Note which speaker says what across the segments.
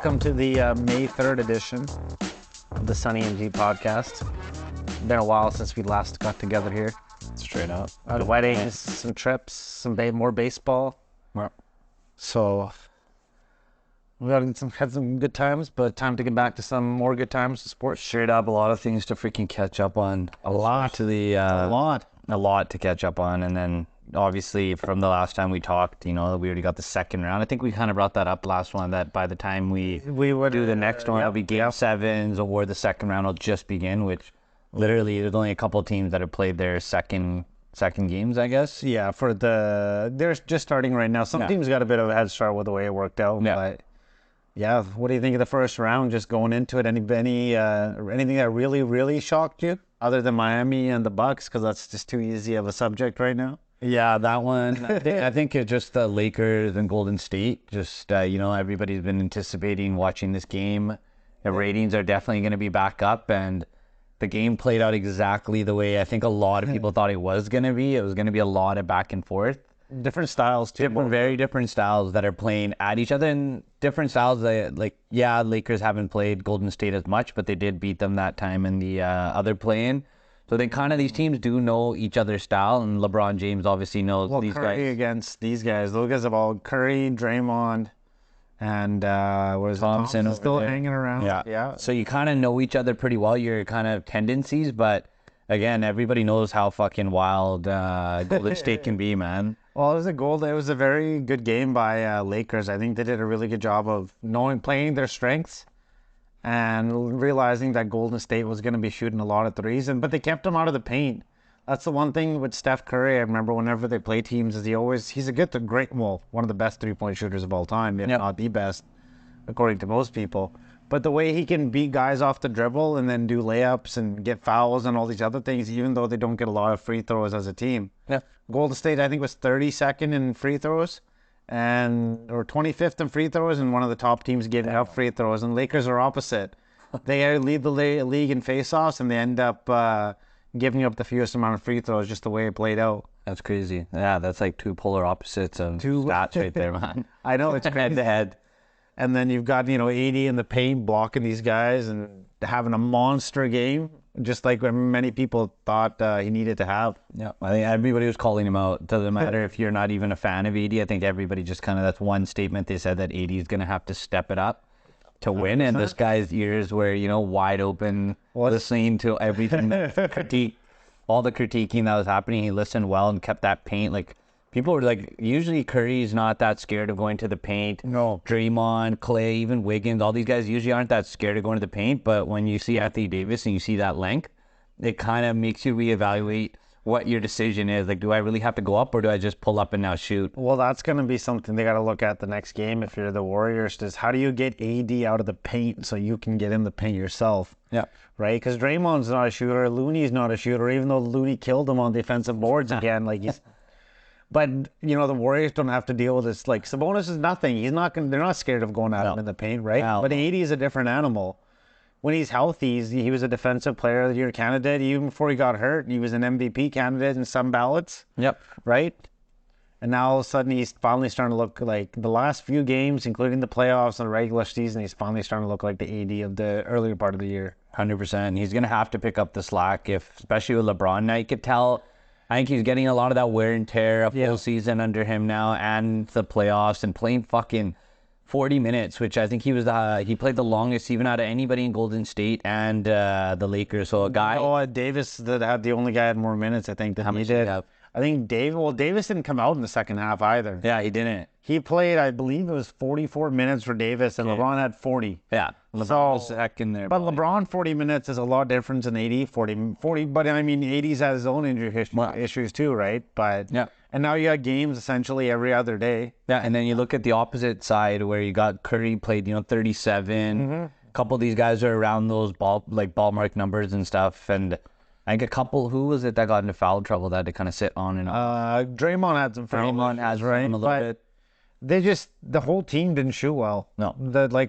Speaker 1: Welcome to the May 3rd edition of the Sunny and G podcast. Been a while since we last got together here.
Speaker 2: Straight up.
Speaker 1: Weddings, some trips, some more baseball.
Speaker 2: Yeah.
Speaker 1: So we had some good times, but time to get back to some more good times in sports.
Speaker 2: Straight up, a lot of things to freaking catch up on.
Speaker 1: A lot
Speaker 2: To catch up on, and then obviously from the last time we talked, we already got the second round. I think we kind of brought that up last one, that by the time we would do the next one, it'll be game sevens, or the second round will just begin, which literally there's only a couple of teams that have played their second games, I guess.
Speaker 1: Yeah, they're just starting right now. Some teams got a bit of a head start with the way it worked out.
Speaker 2: Yeah.
Speaker 1: But yeah, what do you think of the first round? Just going into it, anything that really, really shocked you, other than Miami and the Bucks, because that's just too easy of a subject right now?
Speaker 2: Yeah, that one. I think it's just the Lakers and Golden State. Just, everybody's been anticipating watching this game. The ratings are definitely going to be back up, and the game played out exactly the way I think a lot of people thought it was going to be. It was going to be a lot of back and forth.
Speaker 1: Different styles, too.
Speaker 2: Very different styles that are playing at each other, and different styles that, Lakers haven't played Golden State as much, but they did beat them that time in the other play-in. So they these teams do know each other's style, and LeBron James obviously knows these
Speaker 1: Curry
Speaker 2: guys.
Speaker 1: Against these guys. Those guys have all Curry, Draymond, and Thompson still hanging around.
Speaker 2: Yeah. So you kind of know each other pretty well, your kind of tendencies, but again, everybody knows how fucking wild Golden State can be, man.
Speaker 1: Well, it was a very good game by Lakers. I think they did a really good job of playing their strengths and realizing that Golden State was going to be shooting a lot of threes, but they kept them out of the paint. That's the one thing with Steph Curry. I remember whenever they play teams, he's one of the best three-point shooters of all time, if not the best, according to most people. But the way he can beat guys off the dribble and then do layups and get fouls and all these other things, even though they don't get a lot of free throws as a team.
Speaker 2: Yeah.
Speaker 1: Golden State, I think, was 32nd in free throws, or 25th in free throws, and one of the top teams giving up free throws. And Lakers are opposite. They lead the league in faceoffs, and they end up giving up the fewest amount of free throws, just the way it played out.
Speaker 2: That's crazy. Yeah, that's like two polar opposites of stats right there, man.
Speaker 1: I know, it's crazy.
Speaker 2: Head to head.
Speaker 1: And then you've got, AD in the paint blocking these guys and having a monster game, just like many people thought he needed to have.
Speaker 2: Yeah, I think everybody was calling him out. Doesn't matter if you're not even a fan of AD. I think everybody just that's one statement they said, that AD is going to have to step it up to win. 100%. And this guy's ears were, wide open, listening to everything, all the critiquing that was happening. He listened well and kept that paint. People were usually Curry's not that scared of going to the paint.
Speaker 1: No.
Speaker 2: Draymond, Clay, even Wiggins, all these guys usually aren't that scared of going to the paint. But when you see Anthony Davis and you see that length, it kind of makes you reevaluate what your decision is. Do I really have to go up, or do I just pull up and now shoot?
Speaker 1: Well, that's going to be something they got to look at the next game if you're the Warriors. Is how do you get AD out of the paint so you can get in the paint yourself?
Speaker 2: Yeah.
Speaker 1: Right? Because Draymond's not a shooter. Looney's not a shooter, even though Looney killed him on defensive boards again. He's... But, the Warriors don't have to deal with this. Sabonis is nothing. They're not scared of going at him in the paint, right? No. But AD is a different animal. When he's healthy, he was a defensive player of the year candidate. Even before he got hurt, he was an MVP candidate in some ballots.
Speaker 2: Yep.
Speaker 1: Right? And now all of a sudden he's finally starting to look like the last few games, including the playoffs and the regular season, he's finally starting to look like the AD of the earlier part of the year.
Speaker 2: 100%. He's going to have to pick up the slack, especially with LeBron. Now you could tell... I think he's getting a lot of that wear and tear, a full season under him now, and the playoffs, and playing fucking 40 minutes, which I think he played the longest even out of anybody in Golden State and the Lakers. So a guy...
Speaker 1: Oh, Davis, the only guy had more minutes, I think, than he did. I think Davis didn't come out in the second half either.
Speaker 2: Yeah, he didn't.
Speaker 1: He played, I believe it was 44 minutes for Davis, and LeBron had 40.
Speaker 2: Yeah, LeBron was second there.
Speaker 1: But LeBron, 40 minutes is a lot different than AD, 40. But, I mean, AD's had his own injury issues too, right? But
Speaker 2: yeah.
Speaker 1: And now you got games essentially every other day.
Speaker 2: Yeah, and then you look at the opposite side where you got Curry played, 37. Mm-hmm. A couple of these guys are around those ballpark numbers and stuff, and... I think a couple, who was it that got into foul trouble that had to kind of sit on and off?
Speaker 1: Draymond had some foul.
Speaker 2: Draymond has right, a little bit.
Speaker 1: The whole team didn't shoot well.
Speaker 2: No.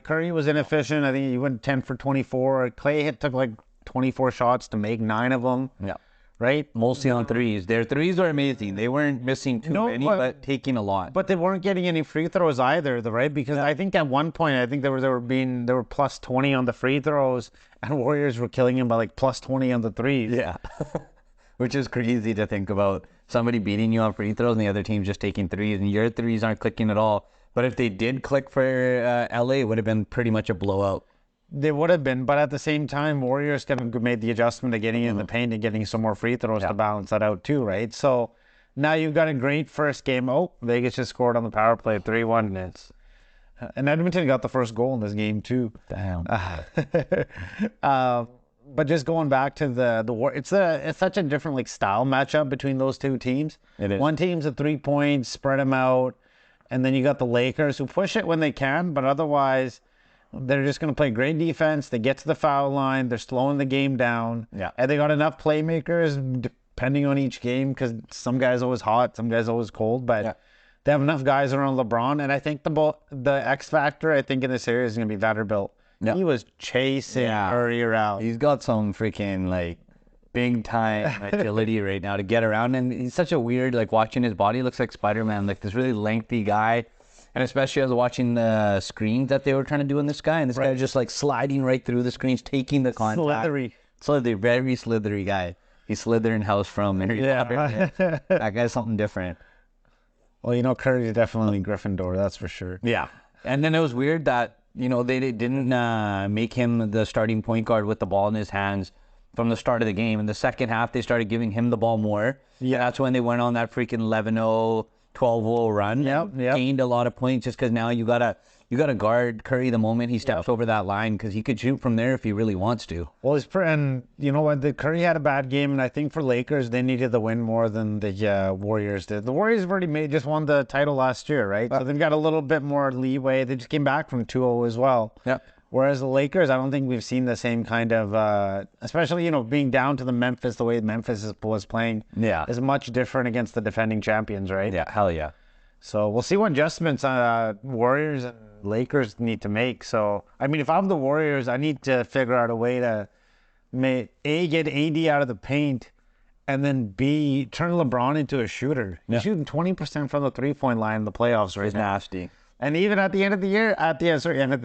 Speaker 1: Curry was inefficient. I think he went 10 for 24. Clay took 24 shots to make 9 of them.
Speaker 2: Yeah.
Speaker 1: right?
Speaker 2: Mostly on threes. Their threes are amazing. They weren't missing too many, but taking a lot.
Speaker 1: But they weren't getting any free throws either, right? Because I think at one point, I think they were plus 20 on the free throws, and Warriors were killing him by like plus 20 on the threes.
Speaker 2: Yeah. Which is crazy to think about. Somebody beating you on free throws and the other team just taking threes, and your threes aren't clicking at all. But if they did click for LA, it would have been pretty much a blowout.
Speaker 1: They would have been, but at the same time, Warriors kind of made the adjustment of getting in the paint and getting some more free throws to balance that out too, right? So now you've got a great first game. Oh, Vegas just scored on the power play, 3-1. And Edmonton got the first goal in this game too.
Speaker 2: Damn.
Speaker 1: But just going back to the war, it's such a different like style matchup between those two teams.
Speaker 2: It is.
Speaker 1: One team's a 3 points, spread them out, and then you got the Lakers who push it when they can, but otherwise they're just going to play great defense. They get to the foul line. They're slowing the game down.
Speaker 2: Yeah.
Speaker 1: And they got enough playmakers depending on each game because some guys always hot, some guys always cold. But they have enough guys around LeBron. And I think the X factor, I think, in this series is going to be Vanderbilt. Yeah. He was chasing Curry around.
Speaker 2: He's got some freaking, like, big-time agility right now to get around. And he's such a weird, like, watching his body, looks like Spider-Man, like this really lengthy guy. And especially I was watching the screens that they were trying to do on this guy, and this guy was just like sliding right through the screens, taking the contact. Slithery, very slithery guy. He's Slytherin house from Harry Potter. That guy's something different.
Speaker 1: Well, you know, Curry's definitely Gryffindor, that's for sure.
Speaker 2: Yeah. And then it was weird that, you know, they didn't make him the starting point guard with the ball in his hands from the start of the game. In the second half, they started giving him the ball more. Yeah. That's when they went on that freaking 11-0. 12-0 run.
Speaker 1: Yep.
Speaker 2: Gained a lot of points just because now you gotta guard Curry the moment he steps over that line because he could shoot from there if he really wants to.
Speaker 1: Well, and you know what? The Curry had a bad game, and I think for Lakers they needed the win more than the Warriors did. The Warriors have already just won the title last year, right? So they've got a little bit more leeway. They just came back from 2-0 as well.
Speaker 2: Yep.
Speaker 1: Whereas the Lakers, I don't think we've seen the same kind of, especially, you know, being down to the Memphis, the way Memphis was playing is much different against the defending champions, right?
Speaker 2: Yeah, hell yeah.
Speaker 1: So we'll see what adjustments Warriors and Lakers need to make. So, I mean, if I'm the Warriors, I need to figure out a way to, get AD out of the paint, and then B, turn LeBron into a shooter. He's shooting 20% from the three-point line in the playoffs right now.
Speaker 2: Nasty.
Speaker 1: And even at the end of the year, end of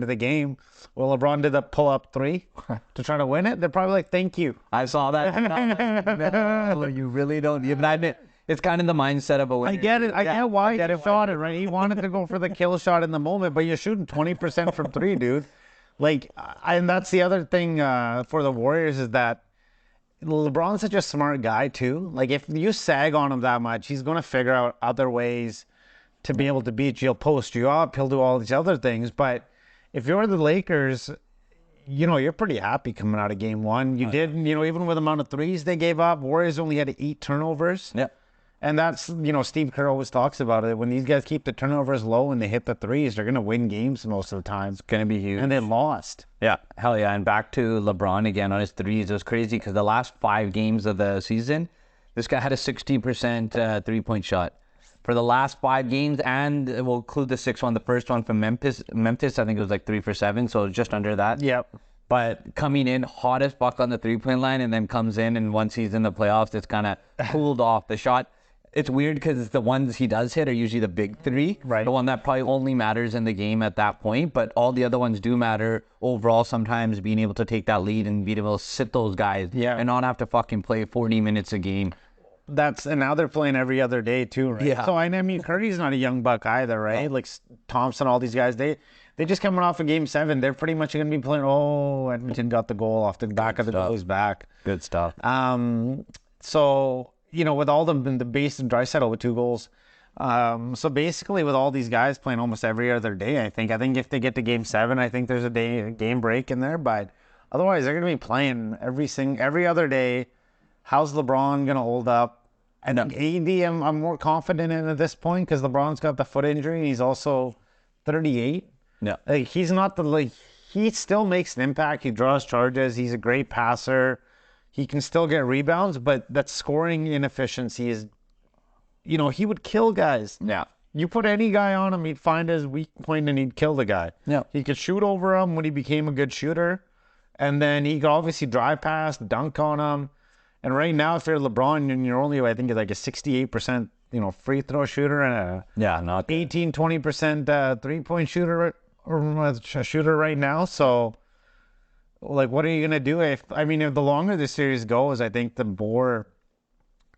Speaker 1: the game, well, LeBron did a pull-up three to try to win it. They're probably like, "Thank you."
Speaker 2: I saw that. No, you really don't. Even I admit, it's kind of the mindset of a winner.
Speaker 1: I get it. I get why he shot it, right? He wanted to go for the kill shot in the moment, but you're shooting 20% from three, dude. Like, and that's the other thing for the Warriors is that LeBron's such a smart guy too. Like, if you sag on him that much, he's going to figure out other ways to be able to beat you. He'll post you up. He'll do all these other things. But if you're the Lakers, you know, you're pretty happy coming out of game one. You did, you know, even with the amount of threes they gave up, Warriors only had 8 turnovers.
Speaker 2: Yeah.
Speaker 1: And that's, you know, Steve Kerr always talks about it. When these guys keep the turnovers low and they hit the threes, they're going to win games most of the time. It's
Speaker 2: going to be huge.
Speaker 1: And they lost.
Speaker 2: Yeah, hell yeah. And back to LeBron again on his threes. It was crazy because the last 5 games of the season, this guy had a 60% three-point shot. For the last 5 games, and we'll include the 6th one, the first one from Memphis, I think it was like 3 for 7, so just under that.
Speaker 1: Yep.
Speaker 2: But coming in hot as fuck on the three-point line, and then comes in, and once he's in the playoffs, it's kind of cooled off. The shot, it's weird because the ones he does hit are usually the big 3.
Speaker 1: Right.
Speaker 2: The one that probably only matters in the game at that point, but all the other ones do matter overall sometimes, being able to take that lead and be able to sit those guys and not have to fucking play 40 minutes a game.
Speaker 1: And now they're playing every other day too, right?
Speaker 2: Yeah.
Speaker 1: So I mean, Curry's not a young buck either, right? Like Thompson, all these guys, they just coming off of game 7. They're pretty much going to be playing. Oh, Edmonton got the goal off the back of the goalie's back.
Speaker 2: Good stuff.
Speaker 1: So you know, with all the base and Draisaitl with 2 goals. So basically, with all these guys playing almost every other day, I think if they get to game 7, I think there's a game break in there. But otherwise, they're going to be playing every other day. How's LeBron going to hold up? And AD, I'm more confident in at this point because LeBron's got the foot injury. He's also 38.
Speaker 2: Yeah.
Speaker 1: Like, he's not he still makes an impact. He draws charges. He's a great passer. He can still get rebounds, but that scoring inefficiency is, you know, he would kill guys.
Speaker 2: Yeah.
Speaker 1: You put any guy on him, he'd find his weak point and he'd kill the guy.
Speaker 2: Yeah.
Speaker 1: He could shoot over him when he became a good shooter. And then he could obviously drive past, dunk on him. And right now, if you're LeBron and you're only, I think, like a 68%, free throw shooter and a
Speaker 2: Yeah, not
Speaker 1: 20% 3-point shooter or shooter right now. So, like, what are you gonna do if the longer the series goes, I think the more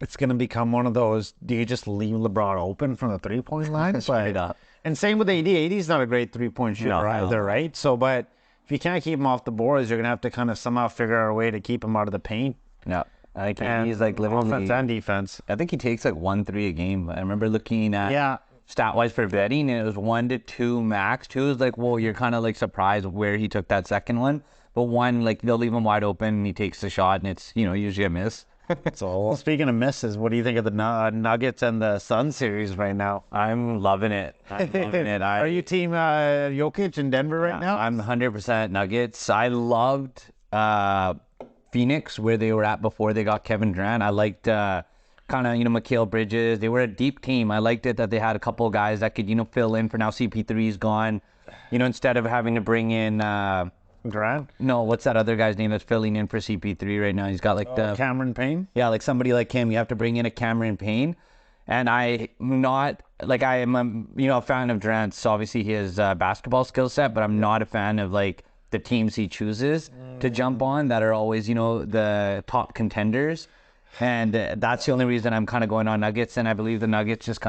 Speaker 1: it's gonna become one of those. Do you just leave LeBron open from the 3-point line?
Speaker 2: straight up.
Speaker 1: And same with AD. AD's not a great 3-point shooter
Speaker 2: No.
Speaker 1: either, right? So, but if you can't keep him off the boards, you're gonna have to kind of somehow figure out a way to keep him out of the paint.
Speaker 2: No, I think
Speaker 1: And
Speaker 2: he's like literally
Speaker 1: offense and defense.
Speaker 2: I think he takes like 1-3 a game. I remember looking at
Speaker 1: Yeah.
Speaker 2: stat-wise for betting, and it was 1 to 2 max. 2 is like, well, you're kind of like surprised where he took that second one. But 1, like they'll leave him wide open, and he takes the shot, and it's usually a miss.
Speaker 1: So speaking of misses, what do you think of the Nuggets and the Sun series right now?
Speaker 2: I'm loving it. I'm loving it.
Speaker 1: Are you team Jokic in Denver right now?
Speaker 2: I'm 100% Nuggets. I loved Phoenix, where they were at before they got Kevin Durant. I liked kind of, Mikal Bridges. They were a deep team. I liked it that they had a couple of guys that could, fill in for now. CP3's gone. Instead of having to bring in
Speaker 1: Durant?
Speaker 2: no, what's that other guy's name that's filling in for CP3 right now? He's got like the
Speaker 1: Cameron Payne?
Speaker 2: yeah, like somebody like him. You have to bring in a Cameron Payne. And I am a fan of Durant's, obviously his basketball skill set, but I'm not a fan of like the teams he chooses to jump on that are always, the top contenders. And that's the only reason I'm kind of going on Nuggets. And I believe the Nuggets just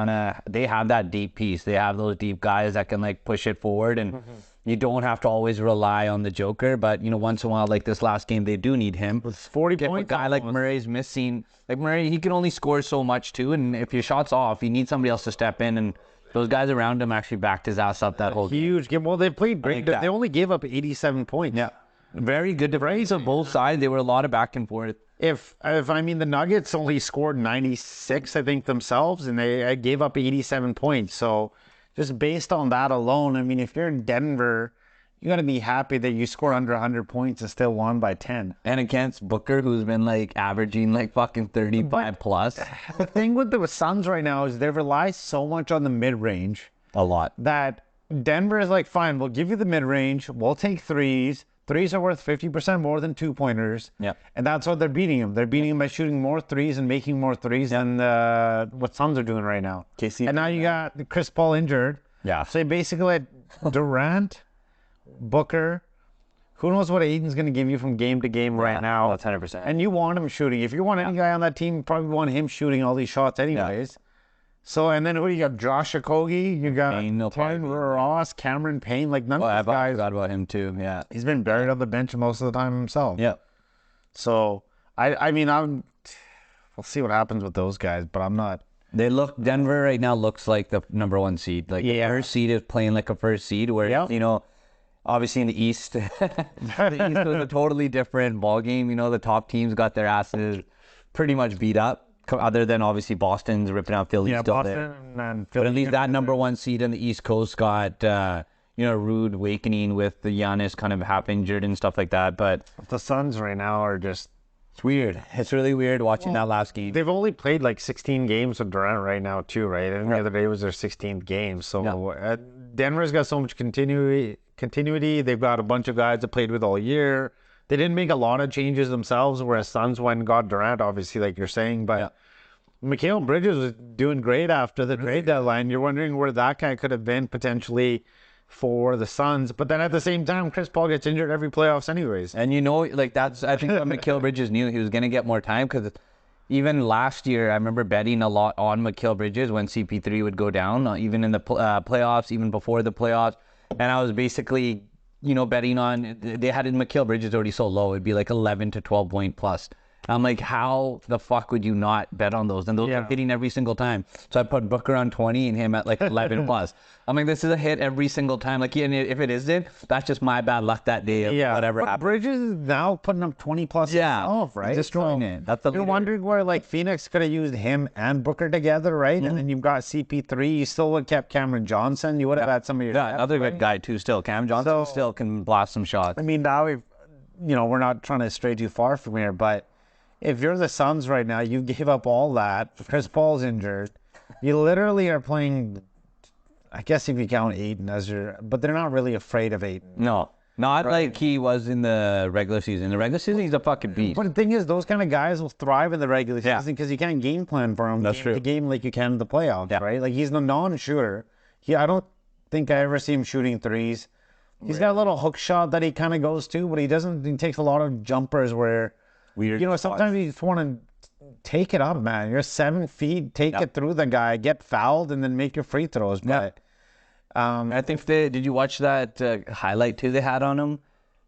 Speaker 2: they have that deep piece. They have those deep guys that can like push it forward. And you don't have to always rely on the Joker. But, once in a while, like this last game, they do need him.
Speaker 1: With 40
Speaker 2: If a
Speaker 1: points.
Speaker 2: guy like Murray's missing, like Murray, he can only score so much too. And if your shot's off, you need somebody else to step in. And those guys around him actually backed his ass up that whole game.
Speaker 1: Huge game. Well, they played great.
Speaker 2: like that.
Speaker 1: They only gave up 87 points.
Speaker 2: Yeah. Very good defense on both sides. There were a lot of back and forth.
Speaker 1: If the Nuggets only scored 96, I think, themselves, and they gave up 87 points. So just based on that alone, if you're in Denver, you got to be happy that you scored under 100 points and still won by 10.
Speaker 2: And against Booker, who's been like averaging like fucking 35 plus.
Speaker 1: The thing with the Suns right now is they rely so much on the mid-range
Speaker 2: A lot.
Speaker 1: that Denver is like, fine, we'll give you the mid-range. We'll take threes. Threes are worth 50% more than two-pointers.
Speaker 2: Yeah.
Speaker 1: And that's what they're beating them. They're beating them by shooting more threes and making more threes than what Suns are doing right now.
Speaker 2: KC.
Speaker 1: And now you got Chris Paul injured.
Speaker 2: Yeah.
Speaker 1: So you basically had Durant, Booker. Who knows what Aiden's going to give you from game to game right now.
Speaker 2: That's 100%.
Speaker 1: And you want him shooting. If you want any guy on that team, you probably want him shooting all these shots anyways. So, and then who do you got? Josh Okogie. You got
Speaker 2: Payne, no
Speaker 1: Tyler Ross, Cameron Payne. Like, none of
Speaker 2: I
Speaker 1: these guys.
Speaker 2: forgot about him too. Yeah.
Speaker 1: He's been buried on the bench most of the time himself.
Speaker 2: Yeah.
Speaker 1: So, we'll see what happens with those guys, but I'm not.
Speaker 2: Denver right now looks like the number 1 seed. Like
Speaker 1: Yeah.
Speaker 2: first seed is playing like a first seed where,
Speaker 1: Yeah.
Speaker 2: obviously in the East, the East was a totally different ball game. The top teams got their asses pretty much beat up. Other than obviously Boston's ripping out Philly still there.
Speaker 1: And
Speaker 2: But at least that number 1 seed in the East Coast got, rude awakening with the Giannis kind of half injured and stuff like that. But
Speaker 1: the Suns right now are just.
Speaker 2: it's weird. It's really weird watching that last game.
Speaker 1: They've only played like 16 games with Durant right now too, right? And the other day was their 16th game. So Denver's got so much continuity. They've got a bunch of guys that played with all year. They didn't make a lot of changes themselves, whereas Suns went and got Durant, obviously, like you're saying. But Mikal Bridges was doing great after the trade deadline. You're wondering where that guy could have been potentially for the Suns. But then at the same time, Chris Paul gets injured every playoffs anyways.
Speaker 2: And that's, I think what Mikal Bridges knew he was going to get more time because even last year, I remember betting a lot on Mikal Bridges when CP3 would go down, even in the playoffs, even before the playoffs. And I was basically, betting on, they had Mikal Bridges already so low, it'd be like 11 to 12 point plus. I'm like, how the fuck would you not bet on those? And those are hitting every single time. So I put Booker on 20 and him at like 11 plus. I'm like, this is a hit every single time. Like, and if it isn't, that's just my bad luck that day of whatever
Speaker 1: but
Speaker 2: happened.
Speaker 1: Bridges is now putting up 20 plus himself, right?
Speaker 2: Destroying it. That's the
Speaker 1: You're
Speaker 2: leader.
Speaker 1: wondering where like Phoenix could have used him and Booker together, right? And then you've got CP3. You still would have kept Cameron Johnson. You would have had some of your depth,
Speaker 2: Another
Speaker 1: right?
Speaker 2: good guy too still. Cam Johnson still can blast some shots.
Speaker 1: Now we're not trying to stray too far from here, but if you're the Suns right now, you gave up all that. Chris Paul's injured. You literally are playing, I guess if you count Aiden as but they're not really afraid of Aiden.
Speaker 2: No. Not like he was in the regular season. In the regular season, he's a fucking beast.
Speaker 1: But the thing is, those kind of guys will thrive in the regular
Speaker 2: Yeah.
Speaker 1: season because you can't game plan for him.
Speaker 2: That's
Speaker 1: game
Speaker 2: true.
Speaker 1: to game like you can in the playoffs,
Speaker 2: Yeah.
Speaker 1: right? Like he's the non-shooter. I don't think I ever see him shooting threes. He's got a little hook shot that he kind of goes to, but he doesn't. He takes a lot of jumpers where,
Speaker 2: Weird.
Speaker 1: sometimes you just want to take it up, man. You're 7 feet, take it through the guy, get fouled, and then make your free throws. But
Speaker 2: I think did you watch that highlight too they had on him?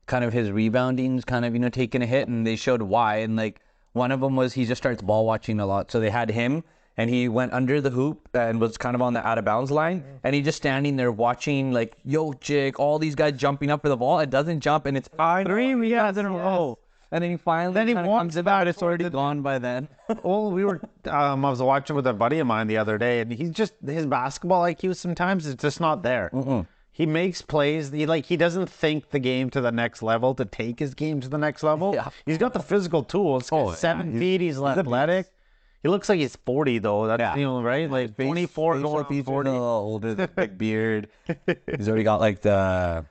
Speaker 2: Kind of his rebounding's kind of, taking a hit, and they showed why. And like one of them was he just starts ball watching a lot. So they had him, and he went under the hoop and was kind of on the out of bounds line. And he just standing there watching like, yo, Jake, all these guys jumping up for the ball. It doesn't jump, and it's 3 in a row. And then he finally comes about. It's already gone by then.
Speaker 1: well, I was watching with a buddy of mine the other day, and his basketball IQ sometimes is just not there. He makes plays. He doesn't think the game to the next level to take his game to the next level.
Speaker 2: Yeah.
Speaker 1: He's got the physical tools. 7 feet. He's athletic. He looks like he's 40 though. That's right. Like 24 going on 40.
Speaker 2: A little older, the big beard. He's already got like the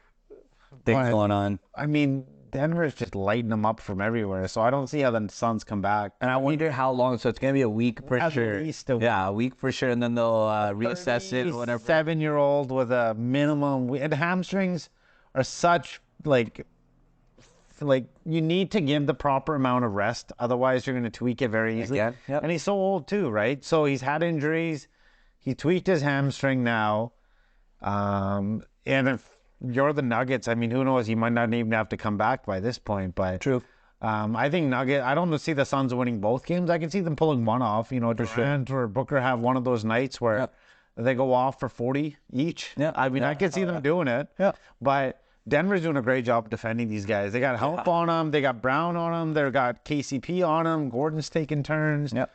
Speaker 2: thing going on.
Speaker 1: I mean, Denver's just lighting them up from everywhere. So I don't see how the Suns come back.
Speaker 2: And I wonder how long. So it's gonna be a week for
Speaker 1: At
Speaker 2: sure.
Speaker 1: least a week.
Speaker 2: Yeah, a week for sure, and then they'll reassess it or whatever.
Speaker 1: 7-year-old with a minimum. And hamstrings are such like you need to give the proper amount of rest. Otherwise, you're going to tweak it very easily.
Speaker 2: Again, yep.
Speaker 1: And he's so old too, right? So he's had injuries. He tweaked his hamstring now. And if you're the Nuggets, I mean, who knows? He might not even have to come back by this point. But
Speaker 2: True.
Speaker 1: I think I don't see the Suns winning both games. I can see them pulling one off. Durant or Booker have one of those nights where they go off for 40 each.
Speaker 2: Yeah.
Speaker 1: I mean, I can see them doing it.
Speaker 2: Yeah.
Speaker 1: But Denver's doing a great job defending these guys. They got Help on them. They got Brown on them. They got KCP on them. Gordon's taking turns.
Speaker 2: Yep.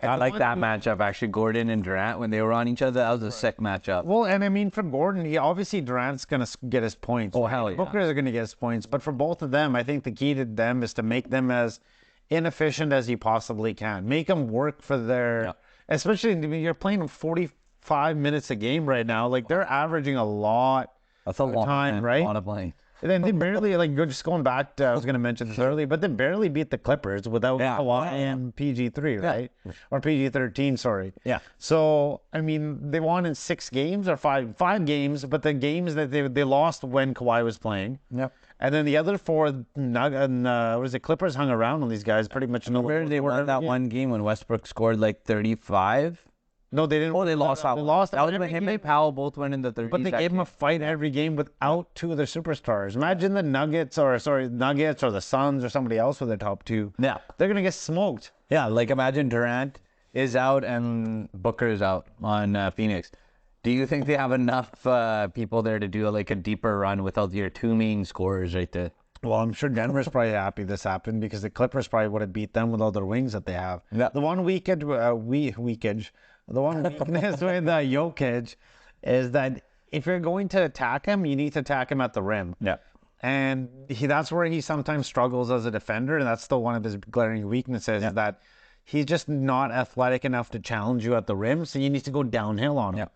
Speaker 2: I like that matchup, actually. Gordon and Durant, when they were on each other, that was a sick matchup.
Speaker 1: Well, and I mean, for Gordon, Durant's going to get his points.
Speaker 2: Oh, hell yeah.
Speaker 1: Booker's going to get his points. But for both of them, I think the key to them is to make them as inefficient as you possibly can. Make them work for their, especially you're playing 45 minutes a game right now. Like, they're averaging a lot.
Speaker 2: That's a long
Speaker 1: time, right?
Speaker 2: A lot of playing.
Speaker 1: And then they barely, just going back to, I was going to mention this earlier, but they barely beat the Clippers without Kawhi and PG3, right? Or PG13, sorry.
Speaker 2: Yeah.
Speaker 1: So, I mean, they won in 6 games or five games, but the games that they lost when Kawhi was playing.
Speaker 2: Yep.
Speaker 1: And then the other 4, Clippers hung around on these guys pretty much.
Speaker 2: Where they were in that one game when Westbrook scored like 35.
Speaker 1: No, they didn't.
Speaker 2: Oh, they lost that.
Speaker 1: They lost.
Speaker 2: That was when him and Powell both went in the 30s.
Speaker 1: But they gave him a fight every game without 2 of their superstars. Imagine the Nuggets or the Suns or somebody else with their top 2.
Speaker 2: Yeah.
Speaker 1: They're going to get smoked.
Speaker 2: Yeah, like imagine Durant is out and Booker is out on Phoenix. Do you think they have enough people there to do a deeper run without your 2 main scorers right there?
Speaker 1: Well, I'm sure Denver's probably happy this happened because the Clippers probably would have beat them with all their wings that they have.
Speaker 2: Yeah.
Speaker 1: The one weakness with Jokic is that if you're going to attack him, you need to attack him at the rim.
Speaker 2: Yeah.
Speaker 1: And that's where he sometimes struggles as a defender, and that's still one of his glaring weaknesses is that he's just not athletic enough to challenge you at the rim, so you need to go downhill on him. Yeah.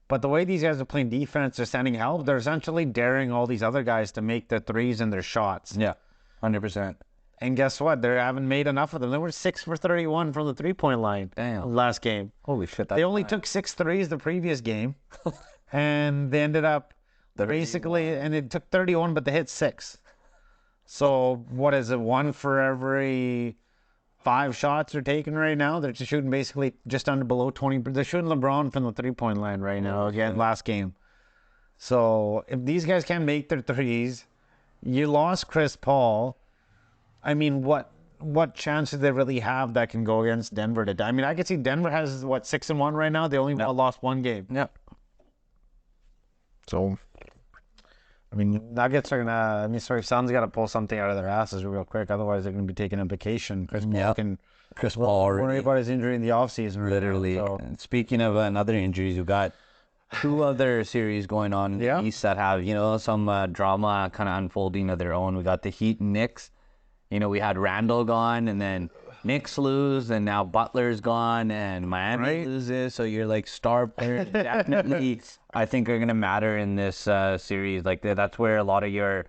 Speaker 1: But the way these guys are playing defense, they're sending help, they're essentially daring all these other guys to make their threes and their shots.
Speaker 2: Yeah, 100%.
Speaker 1: And guess what? They haven't made enough of them. They were 6 for 31 from the 3-point line.
Speaker 2: Damn.
Speaker 1: Last game.
Speaker 2: Holy shit.
Speaker 1: They only took 6 threes the previous game. And they ended up basically, and it took 31, but they hit 6. So what is it? 1 for every 5 shots they're taking right now. They're just shooting basically just under below 20. They're shooting LeBron from the 3-point line right now again last game. So if these guys can't make their threes, you lost Chris Paul. I mean, what chance do they really have that can go against Denver today? I mean, I could see Denver has 6-1 right now. They only lost 1 game.
Speaker 2: Yeah.
Speaker 1: So, I mean, Nuggets are gonna. Suns got to pull something out of their asses real quick. Otherwise, they're gonna be taking a vacation. Chris Paul already worry about his injury in the offseason.
Speaker 2: Literally.
Speaker 1: So.
Speaker 2: And speaking of another injuries, we got 2 other series going on in the East that have some drama kind of unfolding of their own. We got the Heat and Knicks. We had Randall gone, and then Knicks lose, and now Butler's gone, and Miami loses. So you're star players definitely, I think, are going to matter in this series. That's where a lot of your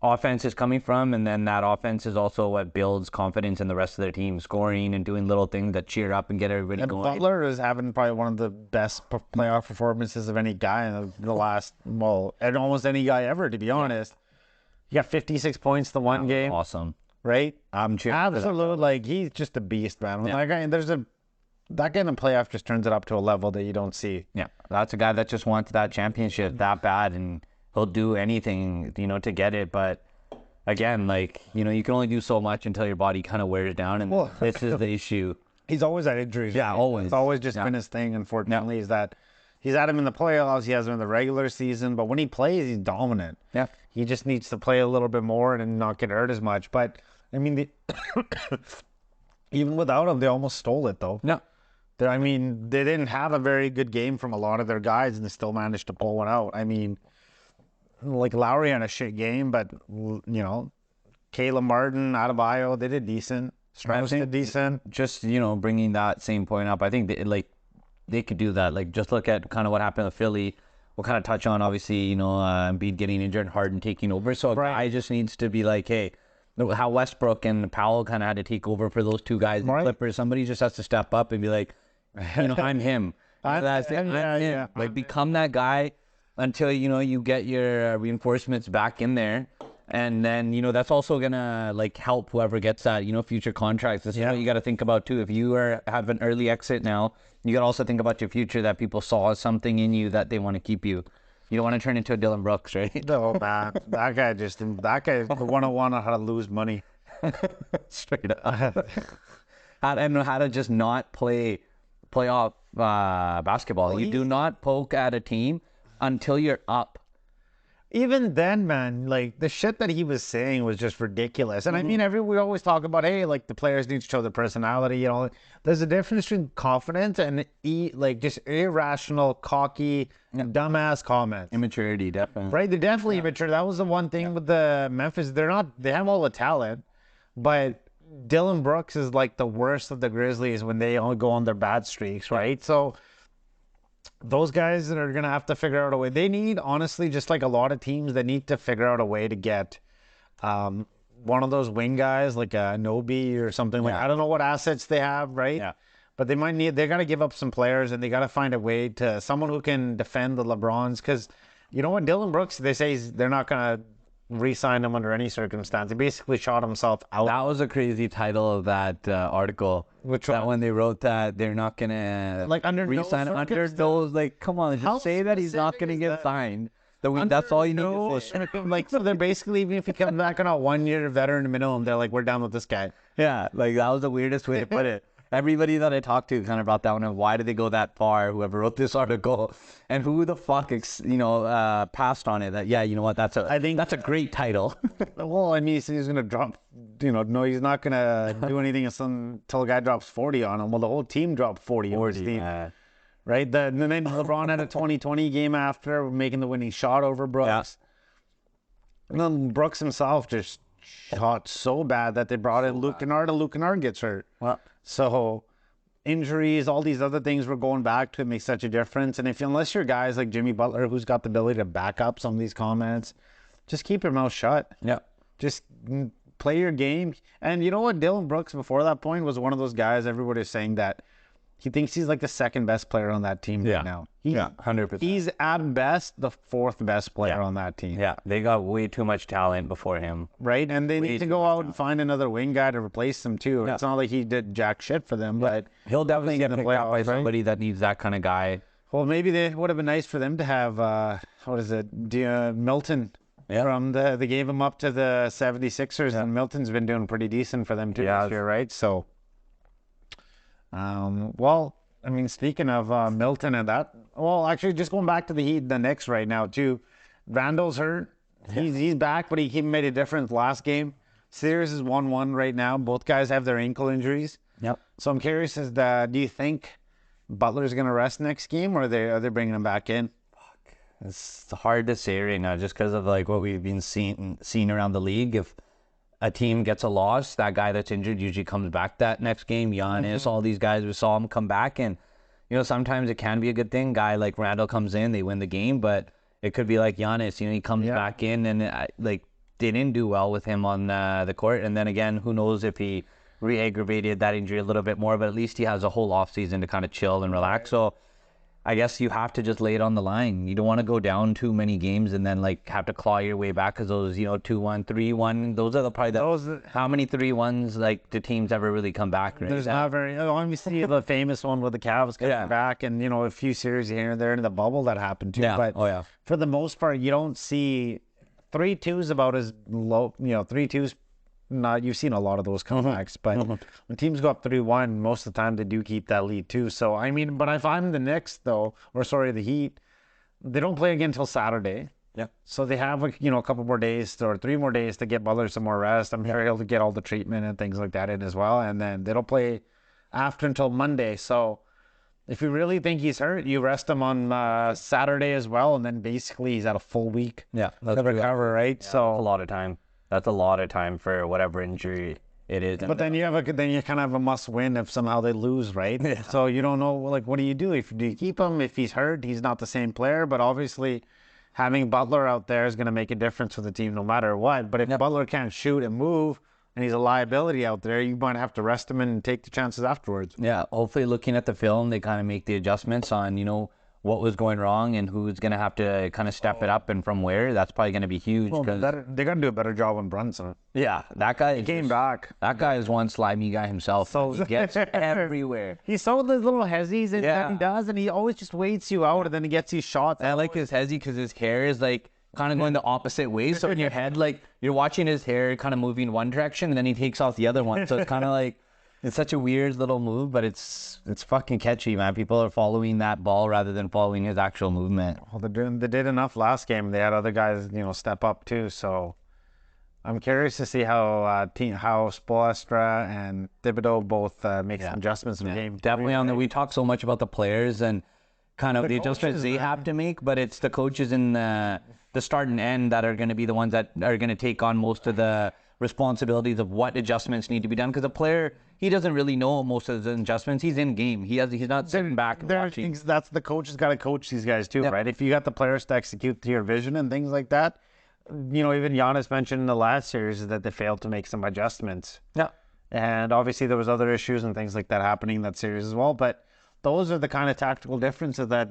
Speaker 2: offense is coming from, and then that offense is also what builds confidence in the rest of their team, scoring and doing little things that cheer up and get everybody
Speaker 1: And
Speaker 2: going.
Speaker 1: Butler is having probably one of the best playoff performances of any guy in the last, well, and almost any guy ever, to be honest. He got 56 points the one game,
Speaker 2: Awesome.
Speaker 1: right?
Speaker 2: I'm cheering for that.
Speaker 1: Absolute, like, he's just a beast, man.
Speaker 2: Yeah.
Speaker 1: That guy, that guy in the playoff just turns it up to a level that you don't see.
Speaker 2: Yeah, that's a guy that just wants that championship that bad, and he'll do anything, to get it. But again, like, you can only do so much until your body kind of wears down, and this is the issue.
Speaker 1: He's always had injuries.
Speaker 2: Yeah,
Speaker 1: right?
Speaker 2: always.
Speaker 1: It's always just been his thing, unfortunately, is that he's had him in the playoffs, he has him in the regular season, but when he plays, he's dominant.
Speaker 2: Yeah.
Speaker 1: He just needs to play a little bit more and not get hurt as much. But, I mean, even without him, they almost stole it, though.
Speaker 2: No.
Speaker 1: I mean, they didn't have a very good game from a lot of their guys, and they still managed to pull one out. I mean, like Lowry had a shit game, but, Caleb Martin, Adebayo, they did decent. Strauss did decent.
Speaker 2: Just, bringing that same point up, I think they could do that. Like, just look at kind of what happened with Philly. We'll kind of touch on, obviously, Embiid getting injured, Harden taking over. So a guy just needs to be like, hey, how Westbrook and Powell kind of had to take over for those two guys in Clippers. Somebody just has to step up and be like, I'm him. I'm him. Like, become that guy until, you get your reinforcements back in there. And then, that's also going to, like, help whoever gets that, future contracts. This is what you got to think about, too. If you have an early exit now, you got to also think about your future, that people saw something in you that they want to keep you. You don't want to turn into a Dylan Brooks, right?
Speaker 1: No, man. That guy the 101 on how to lose money.
Speaker 2: Straight up. How to just not play playoff basketball. You do not poke at a team until you're up.
Speaker 1: Even then, man, like, the shit that he was saying was just ridiculous. And I mean, we always talk about, hey, like, the players need to show their personality, There's a difference between confidence and just irrational, cocky, dumbass comments.
Speaker 2: Immaturity, definitely.
Speaker 1: Right? They're definitely immature. That was the one thing with the Memphis. They have all the talent, but Dylan Brooks is like the worst of the Grizzlies when they all go on their bad streaks, right? So those guys are going to have to figure out a way. They need, honestly, just like a lot of teams, they need to figure out a way to get one of those wing guys, like a Nobi or something. Like, I don't know what assets they have, right? Yeah. But they got to give up some players, and they got to find a way to someone who can defend the LeBrons. Because you know what, Dylan Brooks, they say they're not going to re-sign him under any circumstance. He basically shot himself out.
Speaker 2: That was a crazy title of that article.
Speaker 1: Which
Speaker 2: that when they wrote that they're not gonna
Speaker 1: under
Speaker 2: re-sign him under those, like, come on, just say that he's not gonna get signed. That's all you need to say.
Speaker 1: Like, so they're basically, even if he comes back on a 1-year veteran minimum, they're like, we're done with this guy.
Speaker 2: Yeah, like, that was the weirdest way to put it. Everybody that I talked to kind of brought that one up. Why did they go that far? Whoever wrote this article, and who the fuck, passed on it? That you know what? I think that's a great title.
Speaker 1: Well, I mean, he's gonna drop. No, he's not gonna do anything until a guy drops 40 on him. Well, the whole team dropped 40 on his team, right? And then LeBron had a 2020 game after making the winning shot over Brooks. Yeah. And then Brooks himself just shot so bad that they brought in Luke Kennard, and Luke Kennard gets hurt.
Speaker 2: Well.
Speaker 1: So injuries, all these other things were going back to make such a difference. And unless you're guys like Jimmy Butler, who's got the ability to back up some of these comments, just keep your mouth shut.
Speaker 2: Yeah.
Speaker 1: Just play your game. And you know what? Dylan Brooks, before that point, was one of those guys everybody's saying that he thinks he's like the second best player on that team right now.
Speaker 2: 100%.
Speaker 1: He's at best the fourth best player on that team.
Speaker 2: Yeah, they got way too much talent before him.
Speaker 1: Right? And they need to go out and find another wing guy to replace him, too. Yeah. It's not like he did jack shit for them, but
Speaker 2: he'll definitely get picked up by somebody that needs that kind of guy.
Speaker 1: Well, maybe it would have been nice for them to have, Milton. Yeah. They gave him up to the 76ers, and Milton's been doing pretty decent for them, too, this year, right? So, well, I mean, speaking of Milton and that, well, actually, just going back to the Knicks right now, too. Randall's hurt. He's back, but he made a difference last game. Series is 1-1 right now. Both guys have their ankle injuries.
Speaker 2: Yep.
Speaker 1: So I'm curious, do you think Butler's going to rest next game, or are they bringing him back in?
Speaker 2: It's hard to say right now, just because of like what we've been seeing around the league. If a team gets a loss, that guy that's injured usually comes back that next game. Giannis, all these guys, we saw him come back, and sometimes it can be a good thing. Guy like Randall comes in, they win the game, but it could be like Giannis. He comes back in, and didn't do well with him on the court. And then again, who knows if he re-aggravated that injury a little bit more, but at least he has a whole offseason to kind of chill and relax. So I guess you have to just lay it on the line. You don't want to go down too many games and then like have to claw your way back, because those 2-1, 3-1, those are how many 3-1s like do teams ever really come back? Right?
Speaker 1: There's not very. Obviously, the famous one with the Cavs coming back, and a few series here and there in the bubble that happened too.
Speaker 2: Yeah.
Speaker 1: But for the most part, you don't see 3-2s about as low. 3-2s. Not, you've seen a lot of those comebacks, but when teams go up 3-1, most of the time they do keep that lead too. So I mean, but if I'm the Knicks though, or sorry, the Heat, they don't play again until Saturday.
Speaker 2: Yeah.
Speaker 1: So they have a couple more days or 3 more days to get Butler some more rest. I'm sure he'll get all the treatment and things like that in as well, and then they don't play after until Monday. So if you really think he's hurt, you rest him on Saturday as well, and then basically he's at a full week
Speaker 2: to
Speaker 1: recover, right?
Speaker 2: Yeah,
Speaker 1: so
Speaker 2: that's a lot of time. That's a lot of time for whatever injury it is.
Speaker 1: But then you kind of have a must win if somehow they lose, right? Yeah. So you don't know, like, what do you do? Do you keep him? If he's hurt, he's not the same player. But obviously, having Butler out there is going to make a difference for the team no matter what. But if Butler can't shoot and move, and he's a liability out there, you might have to rest him and take the chances afterwards.
Speaker 2: Yeah, hopefully looking at the film, they kind of make the adjustments on, what was going wrong and who's going to have to kind of step it up and from where. That's probably going to be huge.
Speaker 1: Well, they're going to do a better job on Brunson.
Speaker 2: Yeah, that guy
Speaker 1: he came back.
Speaker 2: That guy is one slimy guy himself. So he gets everywhere.
Speaker 1: He's so the little hezzies and he does, and he always just waits you out, and then he gets these shots.
Speaker 2: I like his hezzy because his hair is like kind of going the opposite way. So in your head, like you're watching his hair kind of moving one direction, and then he takes off the other one. So it's kind of like, it's such a weird little move, but it's fucking catchy, man. People are following that ball rather than following his actual movement.
Speaker 1: Well, they did enough last game. They had other guys, step up too. So I'm curious to see how Spoelstra and Thibodeau both make some adjustments in the game.
Speaker 2: Definitely we talk so much about the players and kind of the adjustments they have to make, but it's the coaches in the start and end that are going to be the ones that are going to take on most of the responsibilities of what adjustments need to be done, because a player, he doesn't really know most of the adjustments. He's in game. He's not sitting back and watching.
Speaker 1: Things that's the coach has got to coach these guys too, right? If you got the players to execute to your vision and things like that, even Giannis mentioned in the last series that they failed to make some adjustments.
Speaker 2: Yeah.
Speaker 1: And obviously there was other issues and things like that happening in that series as well. But those are the kind of tactical differences that,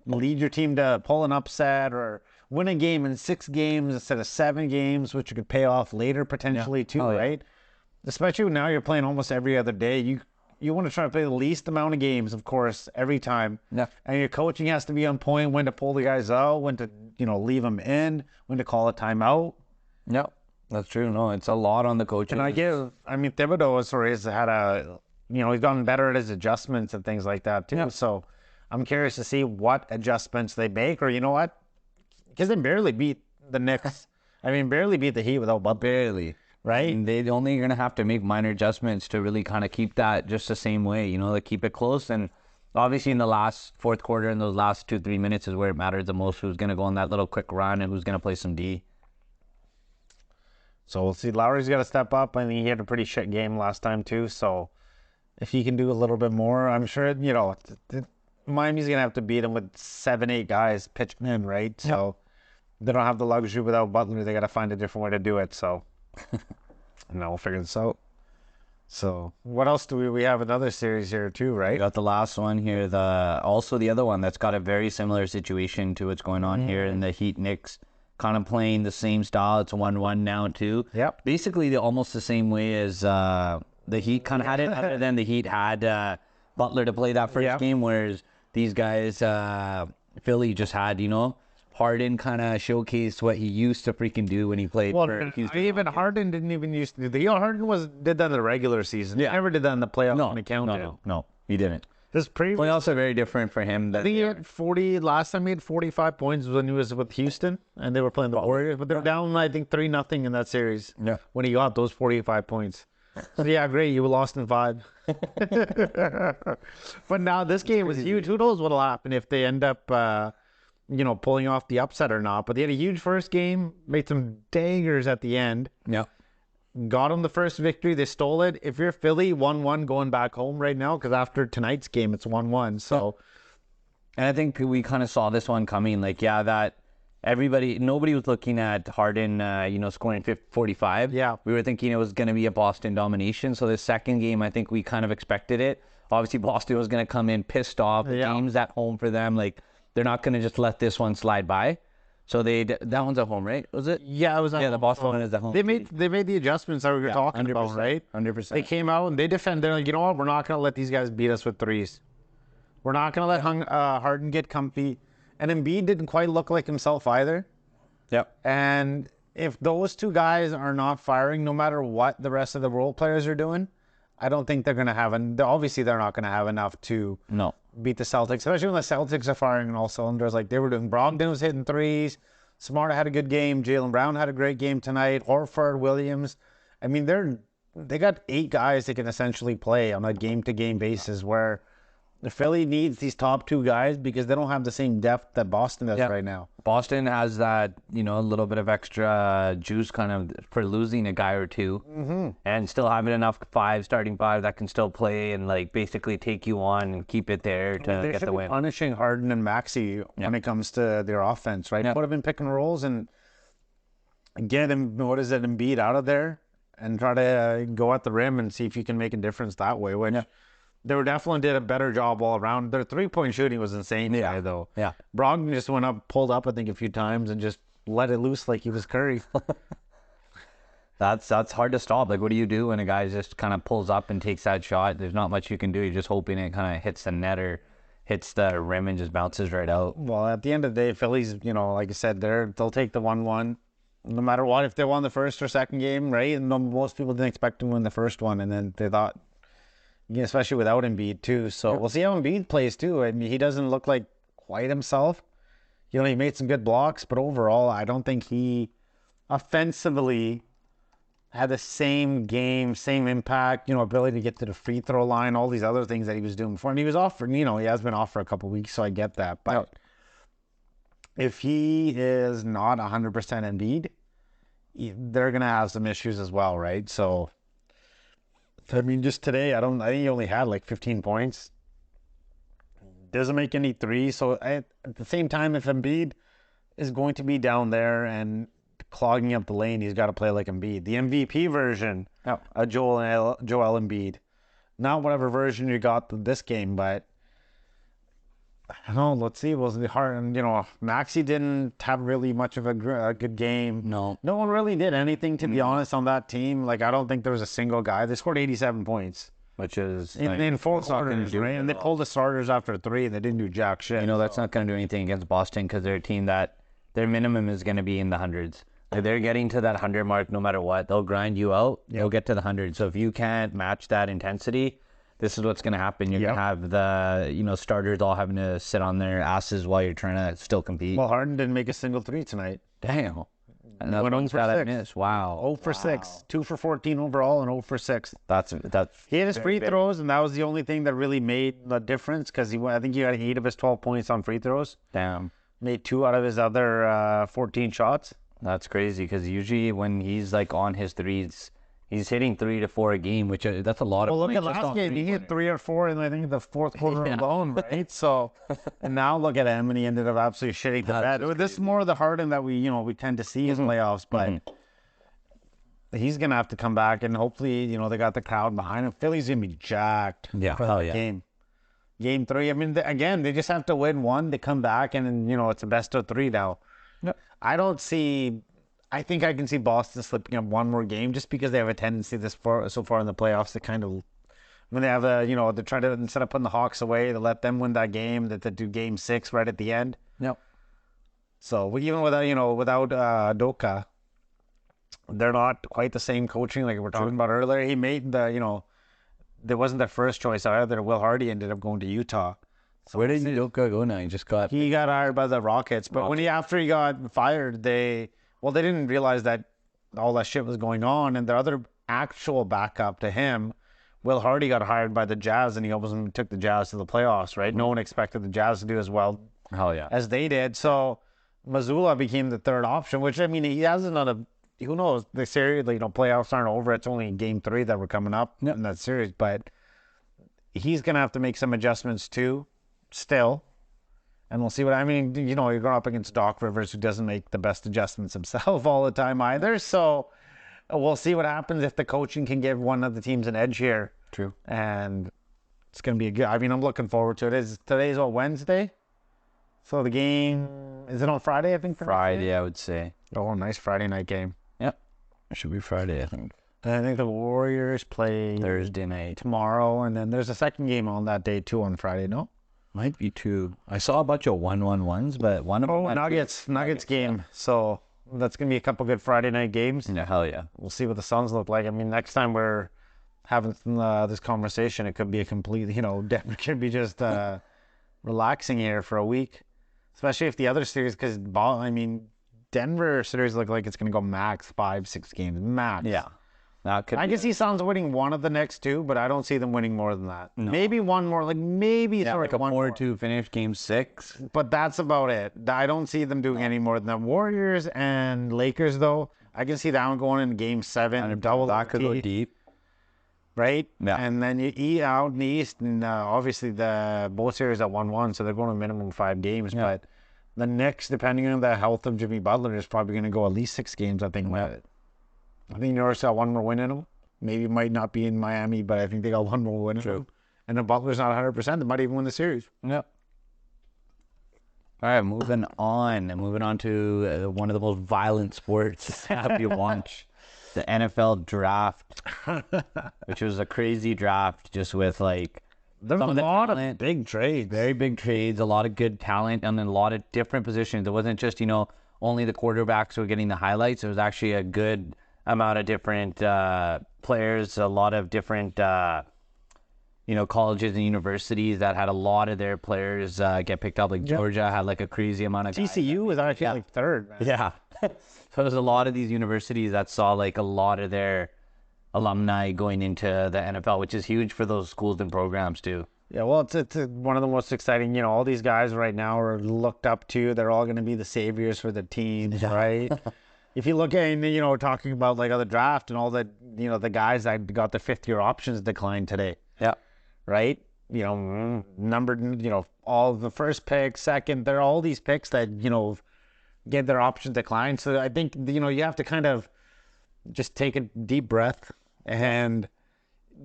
Speaker 1: lead your team to pull an upset or win a game in 6 games instead of 7 games, which you could pay off later potentially too, right? Especially now you're playing almost every other day. You want to try to play the least amount of games, of course, every time.
Speaker 2: Yeah.
Speaker 1: And your coaching has to be on point, when to pull the guys out, when to, leave them in, when to call a timeout.
Speaker 2: Yeah, that's true. No, it's a lot on the coaches.
Speaker 1: And Thibodeau has had he's gotten better at his adjustments and things like that too. Yeah. So I'm curious to see what adjustments they make, or because they barely beat the Knicks. Barely beat the Heat without Butler.
Speaker 2: Barely.
Speaker 1: Right?
Speaker 2: And they're only going to have to make minor adjustments to really kind of keep that just the same way, like keep it close. And obviously in the last fourth quarter, in those last 2-3 minutes is where it matters the most, who's going to go on that little quick run and who's going to play some D. So we'll see. Lowry's got to step up. I think he had a pretty shit game last time too. So if he can do a little bit more, I'm sure, Miami's going to have to beat him with 7-8 guys pitching in, right? Yep. So they don't have the luxury without Butler. They got to find a different way to do it. So, and then we'll figure this out. So what else do we have another series here too, right? We got the last one here. Also the other one that's got a very similar situation to what's going on here in the Heat Knicks, kind of playing the same style. It's 1-1 now too.
Speaker 1: Yep.
Speaker 2: Basically almost the same way as the Heat kind of had it, other than the Heat had Butler to play that first game, whereas these guys, Philly just had, Harden kind of showcased what he used to freaking do when he played for Houston.
Speaker 1: Even Harden didn't even used to do that. Harden did that in the regular season. Yeah. He never did that in the playoffs when he counted.
Speaker 2: No, he didn't.
Speaker 1: This
Speaker 2: playoffs are very different for him.
Speaker 1: I think he had 40. Last time he had 45 points was when he was with Houston, and they were playing the Warriors. But they're down, I think, 3-0 in that series.
Speaker 2: Yeah.
Speaker 1: When he got those 45 points. So yeah, great. You lost in 5. But now this game was huge. Who knows what'll happen if they end up, pulling off the upset or not. But they had a huge first game, made some dangers at the end.
Speaker 2: Yeah.
Speaker 1: Got them the first victory. They stole it. If you're Philly, 1-1 going back home right now, because after tonight's game, it's 1-1. So,
Speaker 2: and I think we kind of saw this one coming. Like, that nobody was looking at Harden, scoring 45.
Speaker 1: Yeah.
Speaker 2: We were thinking it was going to be a Boston domination. So the second game, I think we kind of expected it. Obviously, Boston was going to come in pissed off. The game's at home for them. Like, they're not going to just let this one slide by. So that one's at home, right? Was it?
Speaker 1: Yeah, it was.
Speaker 2: The Boston one is at home.
Speaker 1: They made the adjustments that we were talking about, right?
Speaker 2: 100%.
Speaker 1: They came out and they defended. They're like, you know what? We're not going to let these guys beat us with threes. We're not going to let Harden get comfy. And Embiid didn't quite look like himself either.
Speaker 2: Yep.
Speaker 1: And if those two guys are not firing, no matter what the rest of the role players are doing, I don't think they're going to have. Obviously, they're not going to have enough to beat the Celtics, especially when the Celtics are firing on all cylinders like they were doing. Brogdon was hitting threes. Smart had a good game. Jaylen Brown had a great game tonight. Horford, Williams. I mean, they got 8 guys that can essentially play on a game-to-game basis where the Philly needs these top 2 guys because they don't have the same depth that Boston does right now.
Speaker 2: Boston has that, a little bit of extra juice kind of for losing a guy or two and still having enough starting five that can still play and like basically take you on and keep it there to get the win.
Speaker 1: Punishing Harden and Maxey when it comes to their offense, right? Put them in pick and rolls and get him, Embiid out of there and try to go at the rim and see if you can make a difference that way, which... They definitely did a better job all around. Their 3-point shooting was insane today, though.
Speaker 2: Yeah.
Speaker 1: Brogdon just pulled up, I think, a few times and just let it loose like he was Curry.
Speaker 2: That's hard to stop. Like, what do you do when a guy just kind of pulls up and takes that shot? There's not much you can do. You're just hoping it kind of hits the net or hits the rim and just bounces right out.
Speaker 1: Well, at the end of the day, Phillies, like I said, they'll take the 1-1. No matter what, if they won the first or second game, right? And most people didn't expect to win the first one, and then they thought... Yeah, especially without Embiid too. So we'll see how Embiid plays too. I mean, he doesn't look like quite himself. He made some good blocks, but overall, I don't think he offensively had the same game, same impact, ability to get to the free throw line, all these other things that he was doing before. And he was off for, he has been off for a couple of weeks, so I get that. But if he is not 100% Embiid, they're going to have some issues as well, right? So... I mean, just today, I think he only had like 15 points. Doesn't make any threes. So at the same time, if Embiid is going to be down there and clogging up the lane, he's got to play like Embiid. The MVP version of Joel Embiid. Not whatever version you got this game, but I don't know. Let's see. It was hard. And, Maxey didn't have really much of a good game.
Speaker 2: No
Speaker 1: one really did anything, to be honest, on that team. Like, I don't think there was a single guy. They scored 87 points.
Speaker 2: Which is...
Speaker 1: In 4 quarters, right? And they pulled the starters after 3, and they didn't do jack shit.
Speaker 2: That's not going to do anything against Boston because they're a team that their minimum is going to be in the hundreds. Like, they're getting to that 100 mark no matter what. They'll grind you out. They'll get to the 100. So if you can't match that intensity... This is what's going to happen. You're going to have the, starters all having to sit on their asses while you're trying to still compete.
Speaker 1: Well, Harden didn't make a single 3 tonight.
Speaker 2: Damn.
Speaker 1: And that's one for 6.
Speaker 2: Wow.
Speaker 1: 0 for 6. 2 for 14 overall and 0 for 6.
Speaker 2: That's
Speaker 1: He had his free throws, and that was the only thing that really made the difference because I think he got 8 of his 12 points on free throws.
Speaker 2: Damn.
Speaker 1: Made 2 out of his other 14 shots.
Speaker 2: That's crazy because usually when he's like on his threes, he's hitting 3 to 4 a game, which that's a lot of points.
Speaker 1: Well, look at last game. He hit 3 or 4 in, I think, the fourth quarter alone, right? So, and now look at him, and he ended up absolutely shitting the bed. This is more of the Harden that we tend to see in playoffs, but he's going to have to come back, and hopefully, they got the crowd behind him. Philly's going to be jacked for that game. Game 3, I mean, again, they just have to win 1. They come back, and then, it's a best of 3 now. Yep. I think I can see Boston slipping up 1 more game just because they have a tendency so far in the playoffs to kind of, when they have they try to, instead of putting the Hawks away, to let them win that game, that they do game 6 right at the end.
Speaker 2: Yep.
Speaker 1: So even without Doka, they're not quite the same coaching like we were talking about earlier. He made there wasn't their first choice either. Will Hardy ended up going to Utah.
Speaker 2: So where did Doka go now? He
Speaker 1: got hired by the Rockets, but after he got fired, they didn't realize that all that shit was going on, and the other actual backup to him, Will Hardy, got hired by the Jazz, and he almost took the Jazz to the playoffs, right? No one expected the Jazz to do as well as they did. So Mazzulla became the third option, which, I mean, he hasn't done a... Who knows? The series, playoffs aren't over. It's only game 3 that were coming up in that series, but he's going to have to make some adjustments too, still. And we'll see what, I mean, you know, you're going up against Doc Rivers, who doesn't make the best adjustments himself all the time either. So we'll see what happens if the coaching can give one of the teams an edge here.
Speaker 2: True.
Speaker 1: And it's going to be a good, I mean, I'm looking forward to it. Today's what, Wednesday? So the game, is it on Friday, I think?
Speaker 2: Friday, I would say.
Speaker 1: Oh, nice Friday night game.
Speaker 2: Yep. It should be Friday, I think.
Speaker 1: And I think the Warriors play
Speaker 2: Thursday night.
Speaker 1: tomorrow, and then there's a second game on that day too on Friday, no?
Speaker 2: Might be 2. I saw a bunch of 1-1-1s, but one of them...
Speaker 1: Oh, Nuggets game. So that's going to be a couple good Friday night games.
Speaker 2: Yeah, hell yeah.
Speaker 1: We'll see what the Suns look like. I mean, next time we're having this conversation, it could be a complete, you know, Denver could be just relaxing here for a week. Especially if the other series, because, I mean, Denver series look like it's going to go max 5-6 games. Max.
Speaker 2: Yeah. That could
Speaker 1: I can see Suns winning one of the next 2, but I don't see them winning more than that. No. Maybe one more, like maybe
Speaker 2: like a 4-2 finish, game 6.
Speaker 1: But that's about it. I don't see them doing any more than that. Warriors and Lakers, though, I can see that one going in game 7. Double
Speaker 2: that could go deep.
Speaker 1: Right?
Speaker 2: Yeah.
Speaker 1: And then you eat out in the East, and obviously both series at 1-1, so they're going to minimum 5 games. Yeah. But the Knicks, depending on the health of Jimmy Butler, is probably going to go at least 6 games, I think.
Speaker 2: Yeah.
Speaker 1: I think New York's got one more win in them. Maybe it might not be in Miami, but I think they got one more win in them. And if Butler's not 100%, they might even win the series.
Speaker 2: Yep. All right, moving on. Moving on to one of the most violent sports you watch. The NFL draft, which was a crazy draft, just with like
Speaker 1: there's a lot of big trades,
Speaker 2: very big trades, a lot of good talent, and then a lot of different positions. It wasn't just, you know, only the quarterbacks were getting the highlights. It was actually a good amount of different players, a lot of different, you know, colleges and universities that had a lot of their players get picked up. Like Georgia had like a crazy amount of
Speaker 1: TCU was actually like 3rd, man.
Speaker 2: Yeah. So there's a lot of these universities that saw like a lot of their alumni going into the NFL, which is huge for those schools and programs too.
Speaker 1: Yeah, well, it's one of the most exciting, you know, all these guys right now are looked up to. They're all going to be the saviors for the teams, right? If you look at, you know, talking about like other draft and all the, you know, the guys that got the 5th-year options declined today.
Speaker 2: Yeah.
Speaker 1: Right? You know, numbered, you know, all the first pick, second, there are all these picks that, you know, get their options declined. So I think, you know, you have to kind of just take a deep breath and,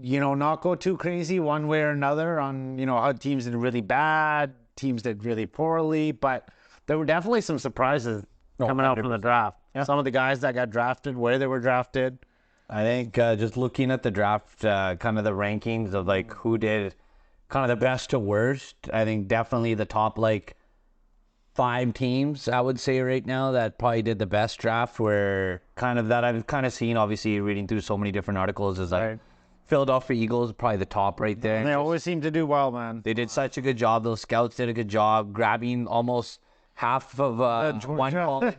Speaker 1: you know, not go too crazy one way or another on, you know, how teams did really bad, teams did really poorly, but there were definitely some surprises coming out from the draft. Yeah. Some of the guys that got drafted, where they were drafted.
Speaker 2: I think just looking at the draft, kind of the rankings of like who did kind of the best to worst, I think definitely the top like 5 teams, I would say right now, that probably did the best draft were kind of that I've kind of seen, obviously, reading through so many different articles, is like Philadelphia Eagles, probably the top right there.
Speaker 1: And they always seem to do well, man.
Speaker 2: They did such a good job. Those scouts did a good job grabbing almost half of one college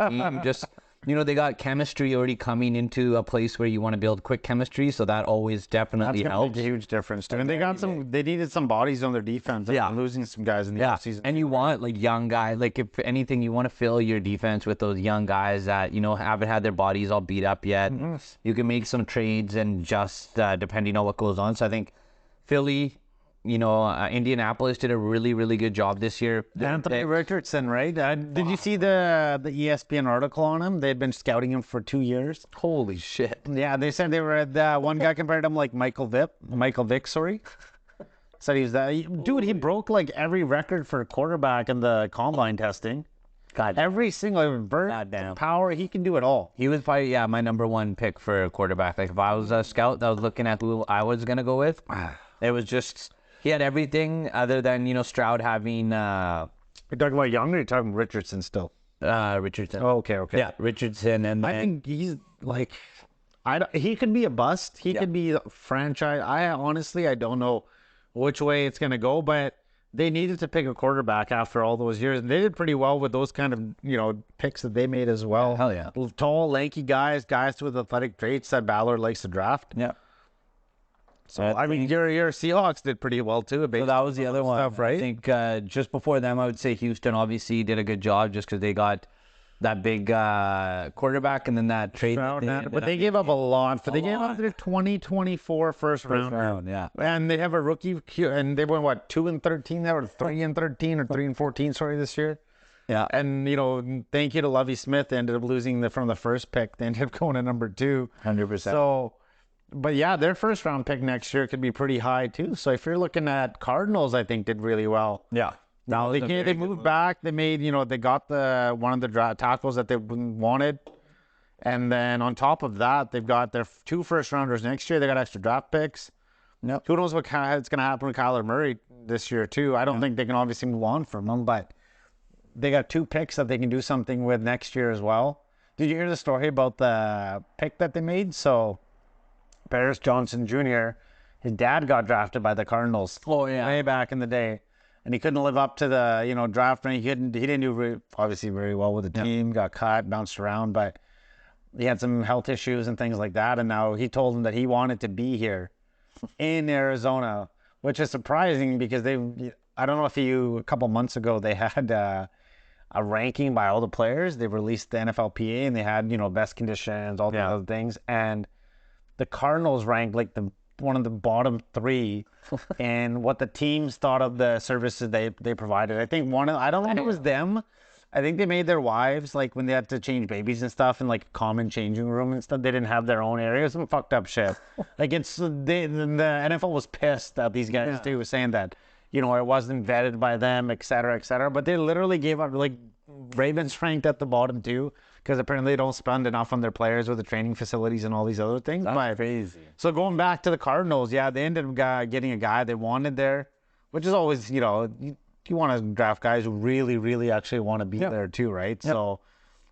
Speaker 2: team. Just, you know, they got chemistry already coming into a place where you want to build quick chemistry, so that always definitely helps.
Speaker 1: Make a huge difference too. And they got they needed some bodies on their defense. Yeah, losing some guys in the offseason.
Speaker 2: And you want like young guys, like if anything, you want to fill your defense with those young guys that, you know, haven't had their bodies all beat up yet. Mm-hmm. You can make some trades and just depending on what goes on. So I think Philly, you know, Indianapolis did a really, really good job this year.
Speaker 1: Anthony Richardson, right? Did you see the ESPN article on him? They had been scouting him for 2 years.
Speaker 2: Holy shit.
Speaker 1: Yeah, they said they were one guy compared him like Michael Vick, sorry. Said he was that dude. He broke like every record for a quarterback in the combine testing.
Speaker 2: God,
Speaker 1: every single power, he can do it all.
Speaker 2: He was probably my number 1 pick for a quarterback. Like if I was a scout that was looking at who I was gonna go with, it was just. He had everything other than, you know, Stroud having... You're
Speaker 1: talking about Young or you're talking Richardson still?
Speaker 2: Richardson.
Speaker 1: Oh, okay.
Speaker 2: Yeah, Richardson. And
Speaker 1: I think he's like... he could be a bust. He could be a franchise. I don't know which way it's going to go, but they needed to pick a quarterback after all those years. And they did pretty well with those kind of, you know, picks that they made as well.
Speaker 2: Hell yeah.
Speaker 1: Tall, lanky guys with athletic traits that Ballard likes to draft.
Speaker 2: Yeah.
Speaker 1: So, I mean, your Seahawks did pretty well, too.
Speaker 2: So that was the other one.
Speaker 1: Stuff, right?
Speaker 2: I think just before them, I would say Houston obviously did a good job just because they got that big quarterback, and then that trade.
Speaker 1: But they gave up a lot. They gave up their 2024 first round.
Speaker 2: Yeah.
Speaker 1: And they have a rookie, and they went, what, 2-13? They were 3-13 or 3-14, sorry, this year.
Speaker 2: Yeah.
Speaker 1: And, you know, thank you to Lovie Smith. They ended up losing from the first pick. They ended up going to number 2.
Speaker 2: 100%.
Speaker 1: So, but yeah, their first round pick next year could be pretty high too. So if you're looking at Cardinals, I think did really well.
Speaker 2: Yeah.
Speaker 1: Now they moved back. They made, you know, they got one of the tackles that they wanted. And then on top of that, they've got their 2 first rounders next year. They got extra draft picks.
Speaker 2: Yep.
Speaker 1: Who knows what's going to happen with Kyler Murray this year too. I don't think they can obviously move on from him, but they got 2 picks that they can do something with next year as well. Did you hear the story about the pick that they made? So Paris Johnson Jr., his dad got drafted by the Cardinals.
Speaker 2: Oh, yeah.
Speaker 1: Way back in the day. And he couldn't live up to the, you know, draft. He didn't do obviously very well with the team, got cut, bounced around, but he had some health issues and things like that. And now he told him that he wanted to be here in Arizona, which is surprising because I don't know if a couple months ago, they had a ranking by all the players. They released the NFLPA and they had, you know, best conditions, all the other things. And the Cardinals ranked like one of the bottom 3 and what the teams thought of the services they provided. I think I don't know if it was them. I think they made their wives, like when they had to change babies and stuff in like a common changing room and stuff, they didn't have their own area. Some fucked up shit. Like the NFL was pissed at these guys too, saying that, you know, it wasn't vetted by them, et cetera, et cetera. But they literally gave up, like Ravens ranked at the bottom too, because apparently they don't spend enough on their players with the training facilities and all these other things.
Speaker 2: That's crazy.
Speaker 1: So going back to the Cardinals, yeah, they ended up getting a guy they wanted there, which is always, you know, you want to draft guys who really, really actually want to be there too, right? Yep. So,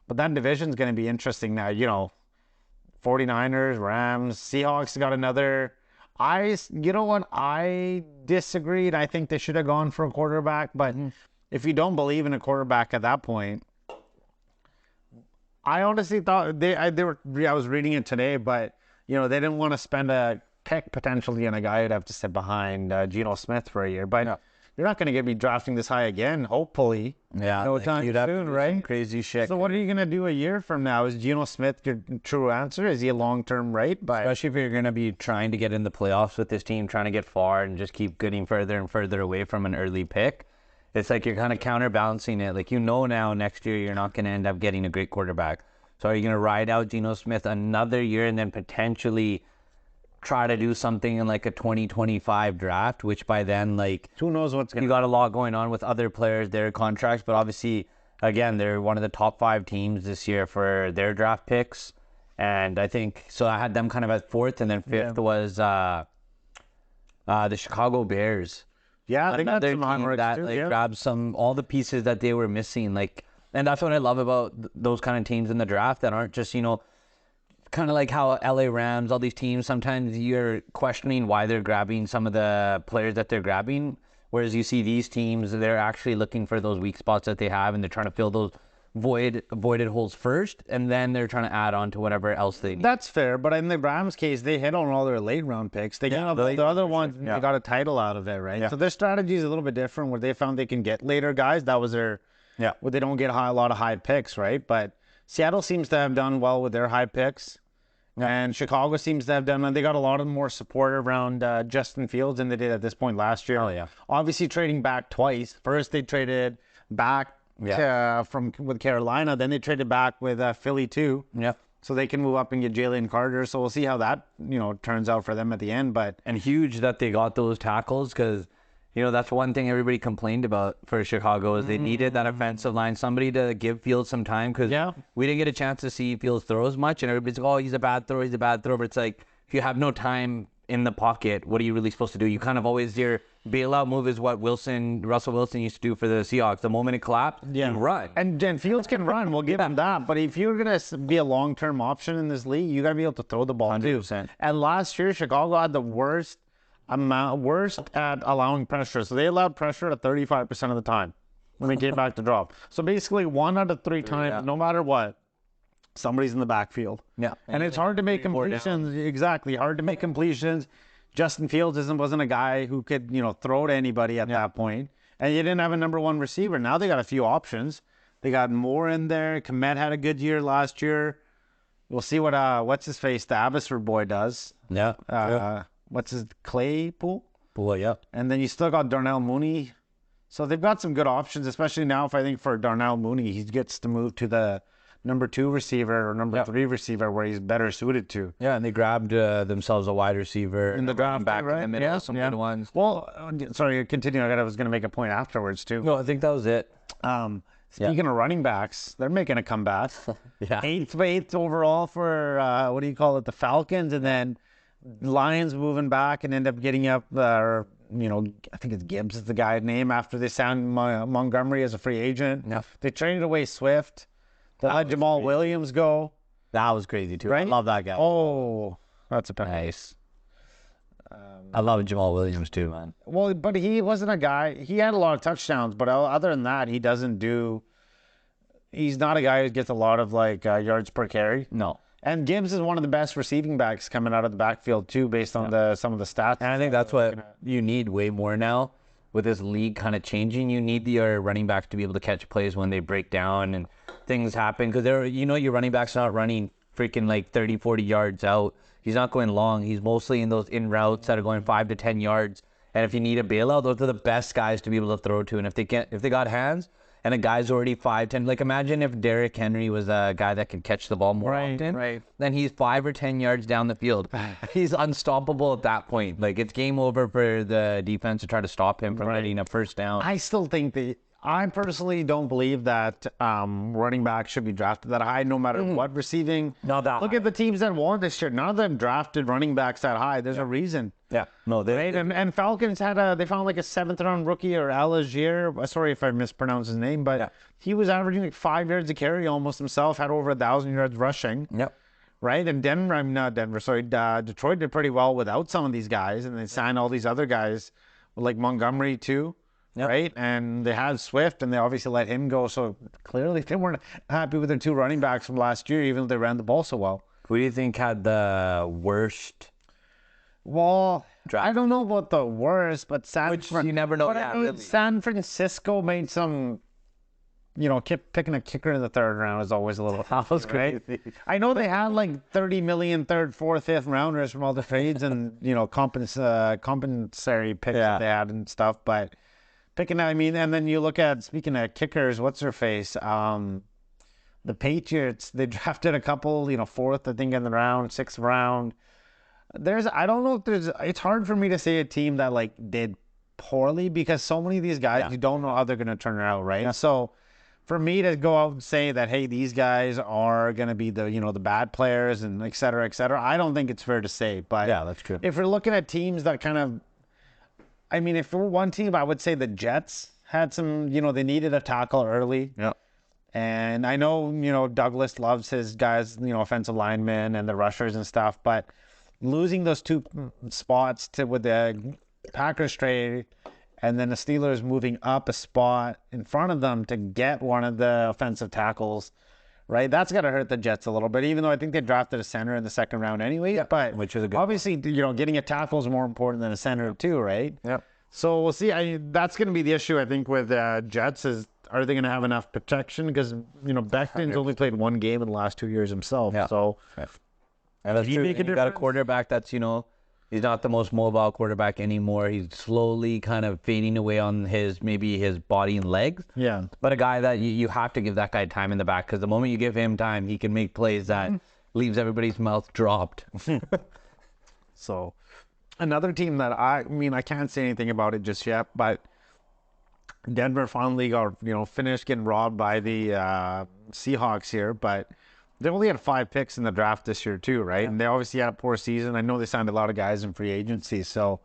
Speaker 1: but that division's going to be interesting now. You know, 49ers, Rams, Seahawks got another. You know what? I disagreed. I think they should have gone for a quarterback, but if you don't believe in a quarterback at that point, I honestly thought I was reading it today, but you know, they didn't want to spend a pick potentially on a guy who'd have to sit behind Geno Smith for a year. But you're not going to get me drafting this high again, hopefully.
Speaker 2: Yeah,
Speaker 1: no time soon, right?
Speaker 2: Crazy shit.
Speaker 1: So what are you going to do a year from now? Is Geno Smith your true answer? Is he a long-term right? But
Speaker 2: especially if you're going to be trying to get in the playoffs with this team, trying to get far and just keep getting further and further away from an early pick. It's like you're kind of counterbalancing it. Like, you know, now next year you're not going to end up getting a great quarterback. So are you going to ride out Geno Smith another year and then potentially try to do something in like a 2025 draft, which by then, like,
Speaker 1: who knows what's going to...
Speaker 2: You got a lot going on with other players, their contracts, but obviously, again, they're one of the top 5 teams this year for their draft picks. And I think, so I had them kind of at 4th, and then 5th was the Chicago Bears.
Speaker 1: Yeah, they got some
Speaker 2: team that too, grabbed all the pieces that they were missing. Like, and that's what I love about those kind of teams in the draft that aren't just, you know, kind of like how LA Rams, all these teams, sometimes you're questioning why they're grabbing some of the players that they're grabbing. Whereas you see these teams, they're actually looking for those weak spots that they have, and they're trying to fill those voided holes first, and then they're trying to add on to whatever else they need.
Speaker 1: That's fair, but in the Rams case, they hit on all their late round picks. They got the other ones, they got a title out of it, right? Yeah. So their strategy is a little bit different, where they found they can get later guys. That was their, where they don't get a lot of high picks, right? But Seattle seems to have done well with their high picks. And Chicago seems to have done, and they got a lot of more support around Justin Fields than they did at this point last year.
Speaker 2: Oh, yeah.
Speaker 1: Obviously trading back twice. First, they traded back with Carolina. Then they traded back with Philly too.
Speaker 2: Yeah.
Speaker 1: So they can move up and get Jalen Carter. So we'll see how that, you know, turns out for them at the end. But
Speaker 2: huge that they got those tackles, because, you know, that's one thing everybody complained about for Chicago is they needed that offensive line, somebody to give Fields some time, because we didn't get a chance to see Fields throw as much, and everybody's like, oh, he's a bad thrower, but it's like, if you have no time in the pocket, what are you really supposed to do? You kind of always, your bailout move is what Russell Wilson used to do for the Seahawks. The moment it collapsed, you run.
Speaker 1: And Fields can run, we'll give him that. But if you're going to be a long-term option in this league, you got to be able to throw the ball
Speaker 2: 100%.
Speaker 1: too. And last year, Chicago had the worst at allowing pressure. So they allowed pressure at 35% of the time when they came back to drop. So basically 1 out of 3 times, no matter what, somebody's in the backfield.
Speaker 2: Yeah.
Speaker 1: And it's hard to make completions. Exactly. Hard to make completions. Justin Fields wasn't a guy who could, you know, throw to anybody at that point. And you didn't have a number 1 receiver. Now they got a few options. They got more in there. Komet had a good year last year. We'll see what what's his face, the Abbotsford boy does.
Speaker 2: Yeah.
Speaker 1: What's his Claypool?
Speaker 2: Boy, yeah.
Speaker 1: And then you still got Darnell Mooney. So they've got some good options, especially now if I think for Darnell Mooney, he gets to move to the number 2 receiver or number 3 receiver where he's better suited to.
Speaker 2: Yeah, and they grabbed themselves a wide receiver
Speaker 1: In the draft,
Speaker 2: back
Speaker 1: right?
Speaker 2: in the middle, some good ones.
Speaker 1: Well, sorry, continue. I was going to make a point afterwards too.
Speaker 2: No, I think that was it.
Speaker 1: Speaking of running backs, they're making a comeback.
Speaker 2: Yeah.
Speaker 1: Eighth overall for the Falcons, and then Lions moving back and end up getting up. I think it's Gibbs is the guy's name after they signed Montgomery as a free agent.
Speaker 2: Yeah.
Speaker 1: They traded away Swift. They let Jamal Williams go.
Speaker 2: That was crazy too.
Speaker 1: Right?
Speaker 2: I love that guy.
Speaker 1: Oh, that's a penalty.
Speaker 2: Nice. I love Jamal Williams too, man.
Speaker 1: Well, but he wasn't a guy. He had a lot of touchdowns, but other than that, he doesn't do. He's not a guy who gets a lot of yards per carry.
Speaker 2: No.
Speaker 1: And Gibbs is one of the best receiving backs coming out of the backfield too, based on some of the stats.
Speaker 2: And I think that's what you need way more now with this league kind of changing. You need your running backs to be able to catch plays when they break down and things happen, because your running back's not running freaking 30, 40 yards out. He's not going long. He's mostly in those in routes that are going 5 to 10 yards. And if you need a bailout, those are the best guys to be able to throw to. And if they got hands and a guy's already 5, 10, imagine if Derrick Henry was a guy that could catch the ball more often.
Speaker 1: Right.
Speaker 2: Then he's 5 or 10 yards down the field. He's unstoppable at that point. It's game over for the defense to try to stop him from getting a first down.
Speaker 1: I still think I personally don't believe that running back should be drafted that high, no matter what receiving.
Speaker 2: Not that
Speaker 1: Look
Speaker 2: high.
Speaker 1: at the teams that won this year. None of them drafted running backs that high. There's a reason.
Speaker 2: Yeah. No,
Speaker 1: Right? And Falcons they found a 7th round rookie, or Alagier. Sorry if I mispronounced his name, but he was averaging 5 yards a carry almost himself, had over 1,000 yards rushing.
Speaker 2: Yep.
Speaker 1: Right? And Detroit did pretty well without some of these guys, and they signed all these other guys like Montgomery too. Yep. Right? And they had Swift, and they obviously let him go. So clearly they weren't happy with their 2 running backs from last year, even though they ran the ball so well.
Speaker 2: Who do you think had the worst?
Speaker 1: Well, I don't know about the worst, but
Speaker 2: you never know.
Speaker 1: But I mean, San Francisco made some, picking a kicker in the 3rd round is always a little tough, right? I know they had 30 million 3rd, 4th, 5th rounders from all the trades and, compensatory picks that they had and stuff, but and then you look at, speaking of kickers, what's her face? The Patriots, they drafted a couple, 4th, I think, in the round, 6th round. I don't know if it's hard for me to say a team that did poorly, because so many of these guys, you don't know how they're going to turn out, right? Yeah. So for me to go out and say that, hey, these guys are going to be the, the bad players and et cetera, I don't think it's fair to say. But
Speaker 2: yeah, that's true.
Speaker 1: If we're looking at teams that if we're one team, I would say the Jets had some, they needed a tackle early.
Speaker 2: Yeah.
Speaker 1: And I know, Douglas loves his guys, offensive linemen and the rushers and stuff, but losing those 2 spots with the Packers trade and then the Steelers moving up a spot in front of them to get one of the offensive tackles, right? That's got to hurt the Jets a little bit, even though I think they drafted a center in the 2nd round anyway. Yeah, but
Speaker 2: which is a good
Speaker 1: obviously, getting a tackle is more important than a center too, right?
Speaker 2: Yeah.
Speaker 1: So we'll see. That's going to be the issue, I think, with Jets is, are they going to have enough protection? Because, Becton's only played 1 game in the last 2 years himself. Yeah. So
Speaker 2: and that's true. You got a quarterback that's, he's not the most mobile quarterback anymore. He's slowly kind of fading away on his body and legs.
Speaker 1: Yeah.
Speaker 2: But a guy that you have to give that guy time in the back, because the moment you give him time, he can make plays that leaves everybody's mouth dropped.
Speaker 1: So another team that I can't say anything about it just yet, but Denver finally got, finished getting robbed by the Seahawks here, but they only had 5 picks in the draft this year too, right? Yeah. And they obviously had a poor season. I know they signed a lot of guys in free agency, so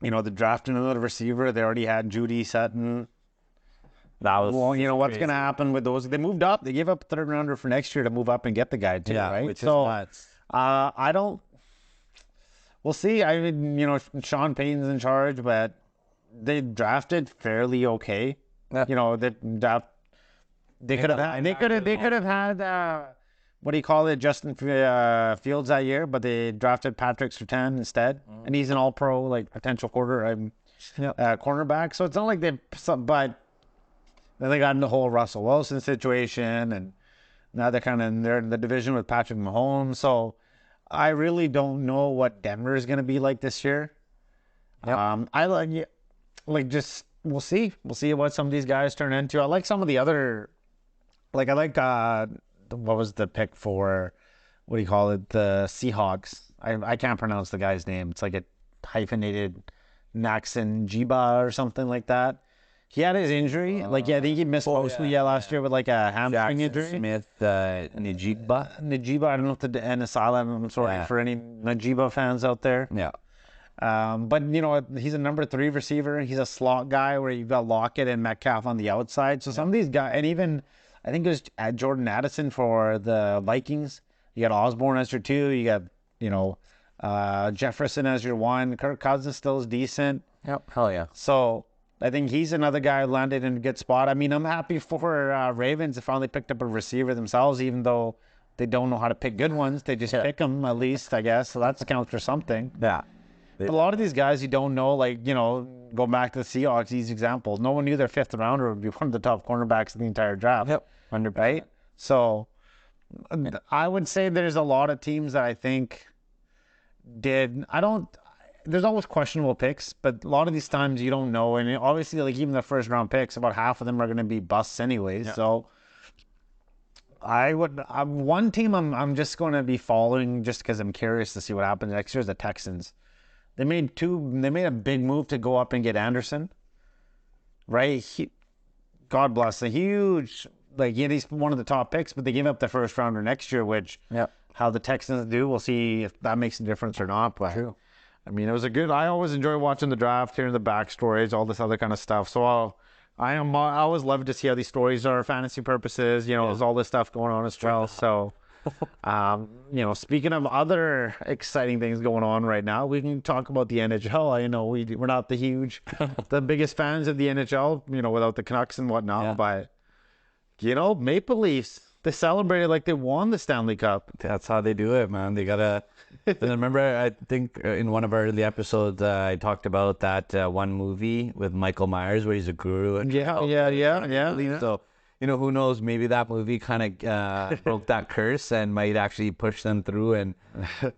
Speaker 1: they're drafting another receiver. They already had Judy Sutton.
Speaker 2: That was
Speaker 1: what's going to happen with those? They moved up. They gave up a 3rd rounder for next year to move up and get the guy too, right?
Speaker 2: Which is nuts.
Speaker 1: I don't. We'll see. Sean Payton's in charge, but they drafted fairly okay. Yeah. They could have had what do you call it, Justin Fields that year, but they drafted Patrick Surtain instead, and he's an All-Pro potential cornerback. So it's not like but Then they got in the whole Russell Wilson situation, and now they're in the division with Patrick Mahomes. So I really don't know what Denver is going to be like this year.
Speaker 2: Yep.
Speaker 1: I like just we'll see. We'll see what some of these guys turn into. I like some of the other like I like what was the pick for what do you call it? The Seahawks. I can't pronounce the guy's name. It's like a hyphenated Naxon Jiba or something like that. He had his injury. Like, yeah, I think he missed mostly last year with like a hamstring injury.
Speaker 2: Smith, Najigba.
Speaker 1: Najiba, I don't know if the NSL, I'm sorry for any Najiba fans out there.
Speaker 2: Yeah.
Speaker 1: But, you know, he's a number 3 receiver. He's a slot guy where you've got Lockett and Metcalf on the outside. So some of these guys, and even, I think it was Jordan Addison for the Vikings. You got Osborne as your 2. You got, you know, Jefferson as your 1. Kirk Cousins still is decent.
Speaker 2: Yep. Hell yeah.
Speaker 1: So I think he's another guy who landed in a good spot. I mean, I'm happy for Ravens. They finally picked up a receiver themselves, even though they don't know how to pick good ones. They just pick them at least, I guess. So that's counts for something.
Speaker 2: Yeah.
Speaker 1: But a lot of these guys you don't know, like, you know, go back to the Seahawks, easy example. No one knew their 5th rounder would be one of the top cornerbacks in the entire draft.
Speaker 2: Yep. 100%.
Speaker 1: Right? So I would say there's a lot of teams that I think there's always questionable picks, but a lot of these times you don't know. And obviously, like even the 1st round picks, about half of them are going to be busts anyways. Yeah. So one team I'm just going to be following just because I'm curious to see what happens next year is the Texans. They made a big move to go up and get Anderson. Right? God bless, a huge, like, yeah, he's one of the top picks, but they gave up the 1st rounder next year, which how the Texans do, we'll see if that makes a difference or not. But
Speaker 2: true.
Speaker 1: I mean, I always enjoy watching the draft, hearing the backstories, all this other kind of stuff. So I always love to see how these stories are fantasy purposes. You know, there's all this stuff going on as well. So, you know, speaking of other exciting things going on right now, we can talk about the NHL. I know we're not the biggest fans of the NHL, you know, without the Canucks and whatnot. But, you know, Maple Leafs, they celebrated like they won the Stanley Cup.
Speaker 2: That's how they do it, man. They gotta. Remember, I think in one of our early episodes, I talked about that one movie with Michael Myers where he's a guru.
Speaker 1: Yeah.
Speaker 2: So, you know, who knows? Maybe that movie kind of broke that curse and might actually push them through and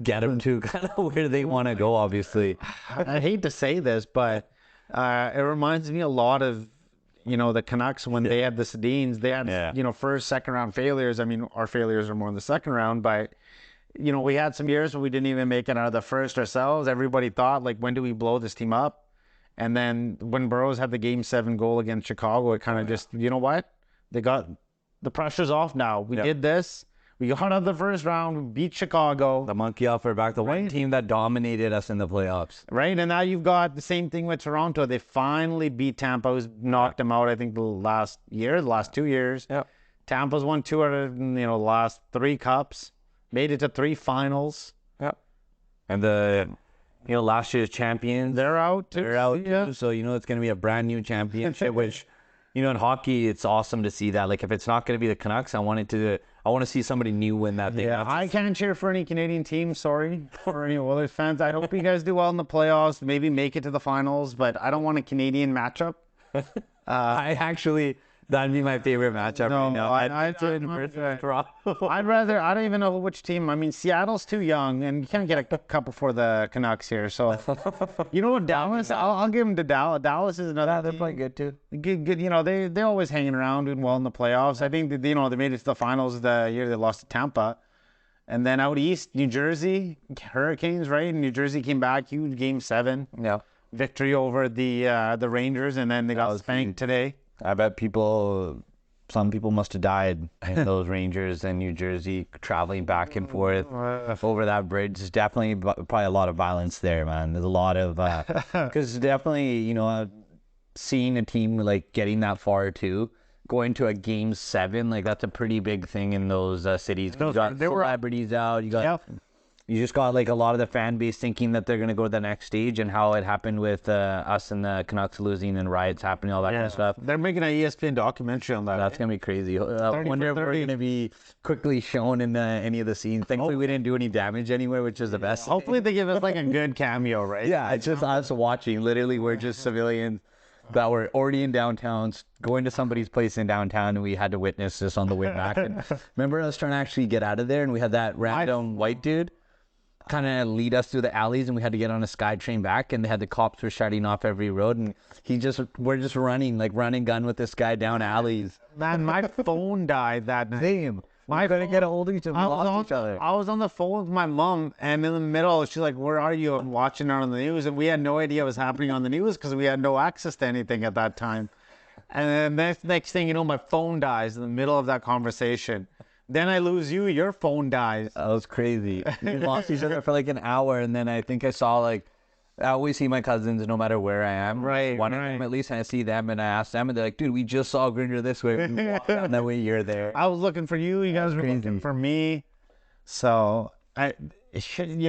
Speaker 2: get them to kind of where they want to go. Obviously,
Speaker 1: I hate to say this, but it reminds me a lot of, you know, the Canucks when they had the Sedins. They had, you know, 1st, 2nd round failures. I mean, our failures are more in the 2nd round, but, you know, we had some years where we didn't even make it out of the 1st ourselves. Everybody thought, like, when do we blow this team up? And then when Burrows had the Game 7 goal against Chicago, it kind of just, you know what? They got the pressure's off now. We did this. We got out of the 1st round, we beat Chicago.
Speaker 2: The monkey off our back, the one team that dominated us in the playoffs.
Speaker 1: Right, and now you've got the same thing with Toronto. They finally beat Tampa, who's knocked them out, I think, the last 2 years.
Speaker 2: Yeah.
Speaker 1: Tampa's won 2 out of, you know, the last 3 cups, made it to 3 finals.
Speaker 2: Yeah. And you know, last year's champions.
Speaker 1: They're out too.
Speaker 2: Too. So, you know, it's going to be a brand new championship, which, you know, in hockey, it's awesome to see that. Like, if it's not going to be the Canucks, I want to see somebody new win that thing.
Speaker 1: Yeah, I can't cheer for any Canadian team. Sorry for any Oilers fans. I hope you guys do well in the playoffs, maybe make it to the finals, but I don't want a Canadian matchup.
Speaker 2: That'd be my favorite matchup right now.
Speaker 1: I don't even know which team. I mean, Seattle's too young, and you can't get a cup before the Canucks here. So, you know what, Dallas? I'll give them to Dallas. Dallas is another.
Speaker 2: They're playing good too.
Speaker 1: Good. You know, they're always hanging around, doing well in the playoffs. I think that, you know, they made it to the finals the year they lost to Tampa, and then out east, New Jersey Hurricanes, right? And New Jersey came back, huge Game 7.
Speaker 2: Yeah.
Speaker 1: Victory over the Rangers, and then they got spanked today.
Speaker 2: I bet some people must have died in those Rangers and New Jersey traveling back and forth over that bridge. There's definitely probably a lot of violence there, man. There's a lot of, because definitely, you know, seeing a team like getting that far too, going to a Game 7, like that's a pretty big thing in those cities. You got celebrities out, you just got like a lot of the fan base thinking that they're going to go to the next stage, and how it happened with us and the Canucks losing and riots happening, all that kind of stuff.
Speaker 1: They're making an ESPN documentary on that.
Speaker 2: That's going to be crazy. I wonder if we're going to be quickly shown in any of the scenes. Thankfully, we didn't do any damage anywhere, which is the best.
Speaker 1: Hopefully they give us like a good cameo, right?
Speaker 2: Yeah, it's just us watching. Literally, we're just civilians. that were already in downtown, going to somebody's place in downtown, and we had to witness this on the way back. And remember us trying to actually get out of there, and we had that random white dude kind of lead us through the alleys, and we had to get on a SkyTrain back, and they had the cops were shutting off every road, and we're just running, like running gun with this guy down alleys.
Speaker 1: Man, my phone died that night.
Speaker 2: Same. My gonna get a hold of each other.
Speaker 1: I was on the phone with my mom, and in the middle, she's like, "Where are you?" I'm watching it on the news, and we had no idea what was happening on the news because we had no access to anything at that time. And then next thing you know, my phone dies in the middle of that conversation. Then I lose you, your phone dies.
Speaker 2: That was crazy. We lost each other for like an hour, and then I think I saw I always see my cousins no matter where I am.
Speaker 1: Right,
Speaker 2: One of them at least, and I see them, and I ask them, and they're like, "Dude, we just saw Grinder this way. We walked down that way. You're there."
Speaker 1: I was looking for you. You guys were looking for me. So it should,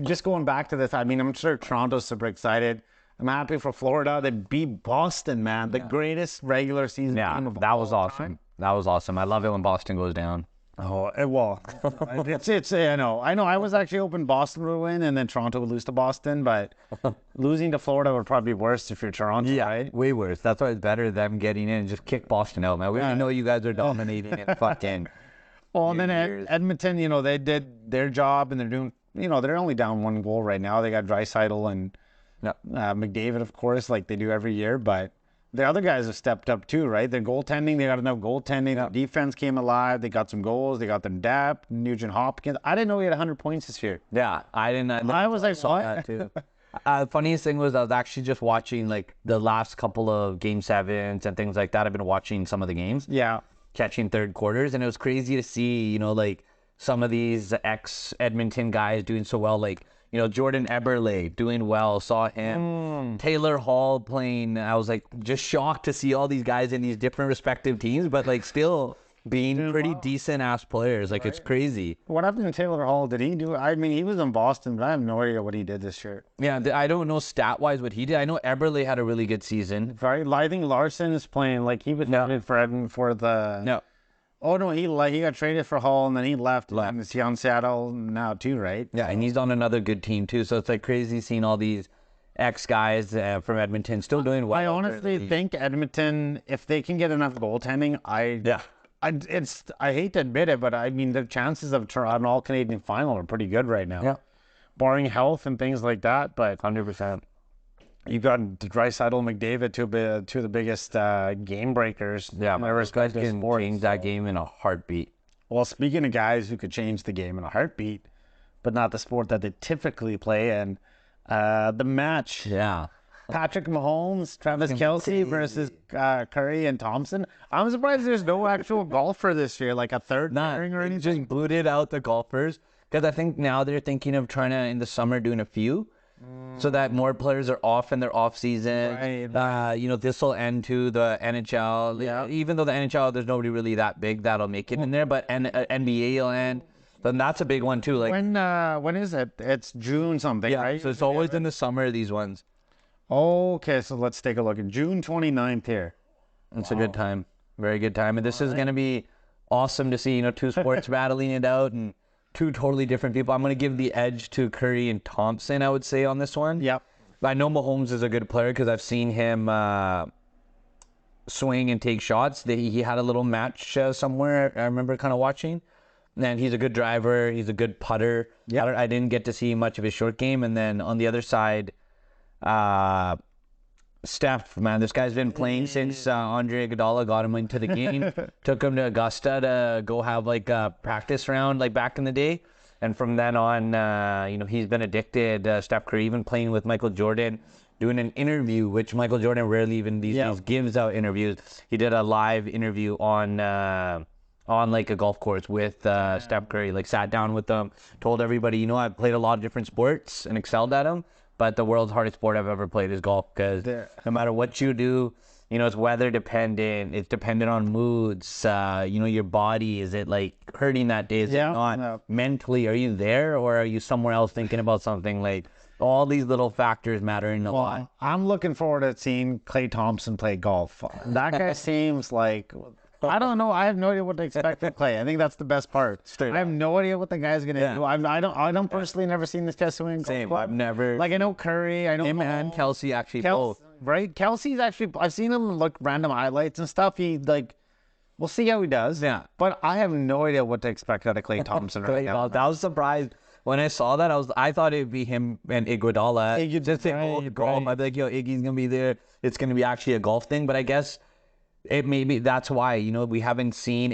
Speaker 1: just going back to this. I mean, I'm sure Toronto's super excited. I'm happy for Florida. They beat Boston, man. The greatest regular season game of
Speaker 2: that was
Speaker 1: all
Speaker 2: awesome.
Speaker 1: time.
Speaker 2: That was awesome. I love it when Boston goes down.
Speaker 1: Oh, well, it's I know. I was actually hoping Boston would win and then Toronto would lose to Boston, but losing to Florida would probably be worse if you're Toronto, right?
Speaker 2: Way worse. That's why it's better them getting in and just kick Boston out, man. We already know you guys are dominating and fucking.
Speaker 1: Well, and then Edmonton, they did their job and they're doing, they're only down 1 goal right now. They got Draisaitl and McDavid, of course, like they do every year, but the other guys have stepped up too, right? Their goaltending, they got enough goaltending. Yeah. Defense came alive. They got some goals. They got their depth. Nugent Hopkins. I didn't know he had 100 points this year.
Speaker 2: Yeah, I didn't.
Speaker 1: I was like,
Speaker 2: saw that too. Funniest thing was I was actually just watching like the last couple of Game 7s and things like that. I've been watching some of the games.
Speaker 1: Yeah.
Speaker 2: Catching third quarters, and it was crazy to see, like some of these ex-Edmonton guys doing so well, like, Jordan Eberle doing well, saw him. Taylor Hall playing. I was like just shocked to see all these guys in these different respective teams, but like still being pretty decent ass players. Like it's crazy.
Speaker 1: What happened to Taylor Hall? Did he do? I mean, he was in Boston, but I have no idea what he did this year.
Speaker 2: Yeah, I don't know stat-wise what he did. I know Eberle had a really good season.
Speaker 1: Right? I think Larson is playing like he was traded for the.
Speaker 2: No.
Speaker 1: Oh no, he got traded for Hall and then he left. Is he on Seattle now too, right?
Speaker 2: Yeah, and he's on another good team too. So it's like crazy seeing all these ex-guys from Edmonton still doing well.
Speaker 1: I honestly think Edmonton, if they can get enough goaltending, I hate to admit it, but I mean the chances of an All-Canadian final are pretty good right now.
Speaker 2: Yeah,
Speaker 1: barring health and things like that. But
Speaker 2: 100%.
Speaker 1: You got Draisaitl, McDavid, two of the biggest game breakers.
Speaker 2: Yeah, my respect can change that game in a heartbeat.
Speaker 1: Well, speaking of guys who could change the game in a heartbeat, but not the sport that they typically play in, the match.
Speaker 2: Yeah.
Speaker 1: Patrick Mahomes, Travis Kelce versus Curry and Thompson. I'm surprised there's no actual golfer this year, like a third pairing or anything.
Speaker 2: Just booted out the golfers because I think now they're thinking of trying to, in the summer, doing a few. So that more players are off in their off season. Right. This will end to the NHL. Yeah. Even though the NHL, there's nobody really that big that'll make it in there, but NBA will end. Then that's a big one too. Like
Speaker 1: when is it? It's June something, right?
Speaker 2: So it's always in the summer, these ones.
Speaker 1: Okay, so let's take a look at June 29th here.
Speaker 2: It's a good time. Very good time. And this is going to be awesome to see, two sports battling it out and two totally different people. I'm going to give the edge to Curry and Thompson, I would say, on this one.
Speaker 1: Yep.
Speaker 2: I know Mahomes is a good player because I've seen him swing and take shots. He had a little match somewhere I remember kind of watching. And he's a good driver. He's a good putter.
Speaker 1: Yep.
Speaker 2: I didn't get to see much of his short game. And then on the other side, Steph, man, this guy's been playing since Andre Iguodala got him into the game. Took him to Augusta to go have like a practice round like back in the day. And from then on, he's been addicted. Steph Curry even playing with Michael Jordan, doing an interview, which Michael Jordan rarely even these days gives out interviews. He did a live interview on like a golf course with Steph Curry, like sat down with them, told everybody, I've played a lot of different sports and excelled at them. But the world's hardest sport I've ever played is golf because no matter what you do, it's weather dependent. It's dependent on moods. Your body, is it like hurting that day? Is it not? No. Mentally, are you there or are you somewhere else thinking about something? Like all these little factors mattering a lot.
Speaker 1: I'm looking forward to seeing Klay Thompson play golf. That guy seems like... I don't know. I have no idea what to expect from Klay. I think that's the best part. I have no idea what the guy's gonna do. I don't personally never seen this test swing.
Speaker 2: Same. I've never.
Speaker 1: Like I know Curry. I know
Speaker 2: him and Kelsey actually both.
Speaker 1: right? Kelsey's actually, I've seen him look random highlights and stuff. He like, we'll see how he does.
Speaker 2: Yeah.
Speaker 1: But I have no idea what to expect out of Klay Thompson right now.
Speaker 2: I was surprised when I saw that. I thought it'd be him and Iguodala. Just say golf. I'd be like, yo, Iggy's gonna be there. It's gonna be actually a golf thing. But I guess it maybe that's why, you know, we haven't seen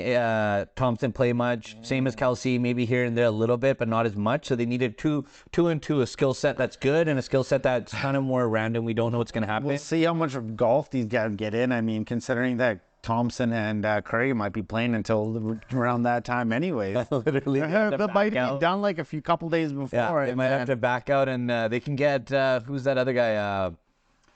Speaker 2: Thompson play much. Same as Kelsey, maybe here and there a little bit, but not as much. So they needed two and two, a skill set that's good and a skill set that's kind of more random. We don't know what's gonna happen.
Speaker 1: We'll see how much of golf these guys get in. I mean, considering that Thompson and Curry might be playing until around that time anyways.
Speaker 2: Literally,
Speaker 1: That might be done like a couple days before.
Speaker 2: Yeah, they might have to back out, and they can get who's that other guy?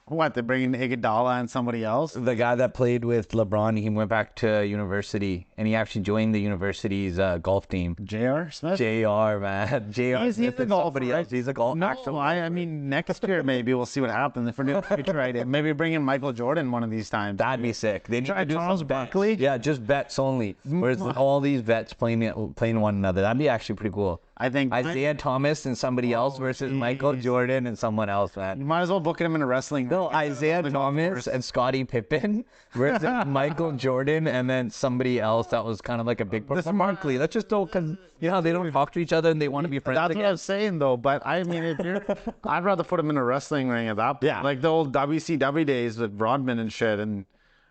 Speaker 1: What, they're bringing Iguodala and somebody else?
Speaker 2: The guy that played with LeBron. He went back to university, and he actually joined the university's golf team.
Speaker 1: J.R. Smith?
Speaker 2: J.R. man, J.R.
Speaker 1: He's a golfer, right?
Speaker 2: He's a golfer.
Speaker 1: No, I mean, next year maybe we'll see what happens. If we're doing future idea, maybe bring in Michael Jordan one of these times.
Speaker 2: That'd be sick. They need
Speaker 1: Try
Speaker 2: to do
Speaker 1: Charles
Speaker 2: some bets.
Speaker 1: Barkley?
Speaker 2: Yeah, just vets only. Whereas all these vets playing one another. That'd be actually pretty cool.
Speaker 1: I think
Speaker 2: Isaiah Thomas and somebody else versus Michael Jordan and someone else, man.
Speaker 1: you might as well book him in a wrestling.
Speaker 2: No, Isaiah Thomas and Scottie Pippen versus Michael Jordan and then somebody else that was kind of like a big person. Barkley. Let's just go because, you know, they don't talk to each other and they want to be friends.
Speaker 1: That's what I was saying though. But I mean, if you're, I'd rather put him in a wrestling ring at that point.
Speaker 2: Yeah.
Speaker 1: Like the old WCW days with Rodman and shit, and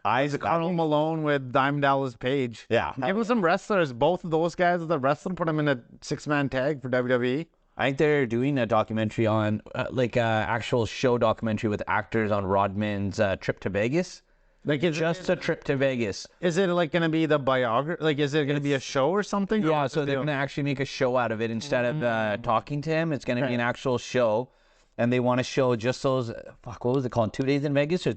Speaker 1: Karl Malone with Diamond Dallas Page.
Speaker 2: Yeah.
Speaker 1: Give him some wrestlers. Both of those guys that wrestle, put them in a 6-man tag for WWE.
Speaker 2: I think they're doing a documentary on, actual show documentary with actors on Rodman's trip to Vegas.
Speaker 1: Like, is
Speaker 2: Just a trip to Vegas.
Speaker 1: Is it like going to be the biography? Like, is it going to be a show or something?
Speaker 2: Yeah, so they're going to actually make a show out of it. Instead of talking to him, it's going to be an actual show. And they want to show just those, what was it called? 2 days in Vegas or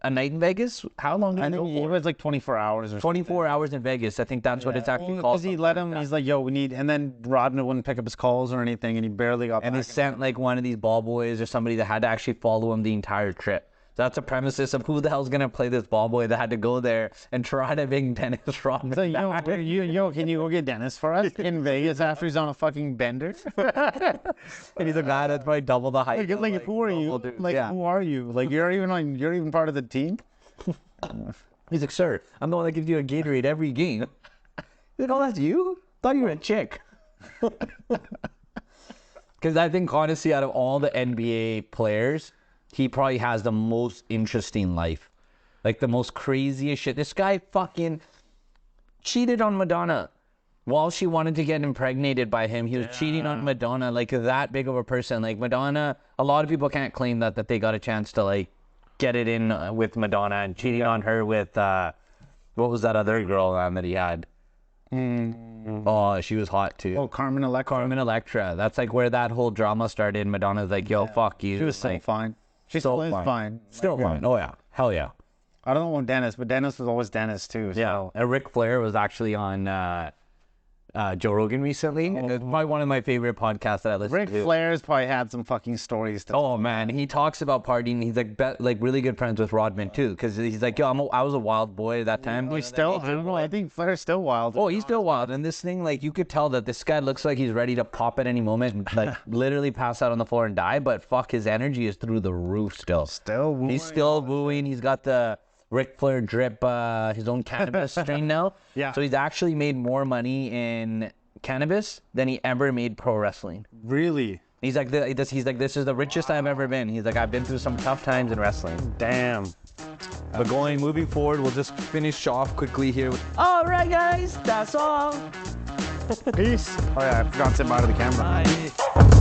Speaker 2: a night in Vegas? How long did
Speaker 1: I
Speaker 2: it
Speaker 1: think
Speaker 2: go
Speaker 1: it
Speaker 2: for?
Speaker 1: was like 24 hours or
Speaker 2: 24 hours in Vegas. I think that's what it's actually called.
Speaker 1: Because he let him, he's like, yo, we need, and then Rodman wouldn't pick up his calls or anything, and he barely got
Speaker 2: And they
Speaker 1: back.
Speaker 2: sent like one of these ball boys or somebody that had to actually follow him the entire trip. So that's a premises of who the hell's going to play this ball boy that had to go there and try to bring Dennis Rodman.
Speaker 1: So, yo, can you go get Dennis for us in Vegas after he's on a fucking bender?
Speaker 2: And he's a guy that's probably double the height.
Speaker 1: Like, who are you? Like, who are you? Like, you're even part of the team?
Speaker 2: He's like, sir, I'm the one that gives you a Gatorade every game. He's like, oh, that's you? Thought you were a chick. Because I think, honestly, out of all the NBA players, he probably has the most interesting life. Like, the most craziest shit. This guy fucking cheated on Madonna while she wanted to get impregnated by him. He was cheating on Madonna, like, that big of a person. Like, Madonna, a lot of people can't claim that they got a chance to, like, get it in with Madonna and cheating on her with, what was that other girl that he had? Oh, she was hot too.
Speaker 1: Oh, Carmen Electra.
Speaker 2: That's like where that whole drama started. Madonna's like, yo, fuck you.
Speaker 1: She was so fine. She
Speaker 2: so
Speaker 1: still is fine.
Speaker 2: Still fine. Oh, yeah. Hell yeah.
Speaker 1: I don't know Dennis, but Dennis was always Dennis too. So.
Speaker 2: Yeah. And Ric Flair was actually on Joe Rogan recently. It's probably one of my favorite podcasts that I listen
Speaker 1: Ric
Speaker 2: to.
Speaker 1: Flair's probably had some fucking stories to
Speaker 2: Oh man, he talks about partying. He's like really good friends with Rodman too, because he's like, yo, I was a wild boy at that time.
Speaker 1: He's still, I don't know, I think Flair's still wild.
Speaker 2: Oh, he's still wild. And this thing, like, you could tell that this guy looks like he's ready to pop at any moment and, like, literally pass out on the floor and die. But fuck, his energy is through the roof still.
Speaker 1: Still wooing.
Speaker 2: He's still wooing. He's got the Ric Flair drip, his own cannabis strain now.
Speaker 1: Yeah.
Speaker 2: So he's actually made more money in cannabis than he ever made pro wrestling.
Speaker 1: Really?
Speaker 2: He's like, this is the richest I've ever been. He's like, I've been through some tough times in wrestling.
Speaker 1: Damn.
Speaker 2: But moving forward, we'll just finish off quickly here. All right, guys, that's all.
Speaker 1: Peace. Oh yeah, I forgot to say bye to the camera.
Speaker 2: Bye.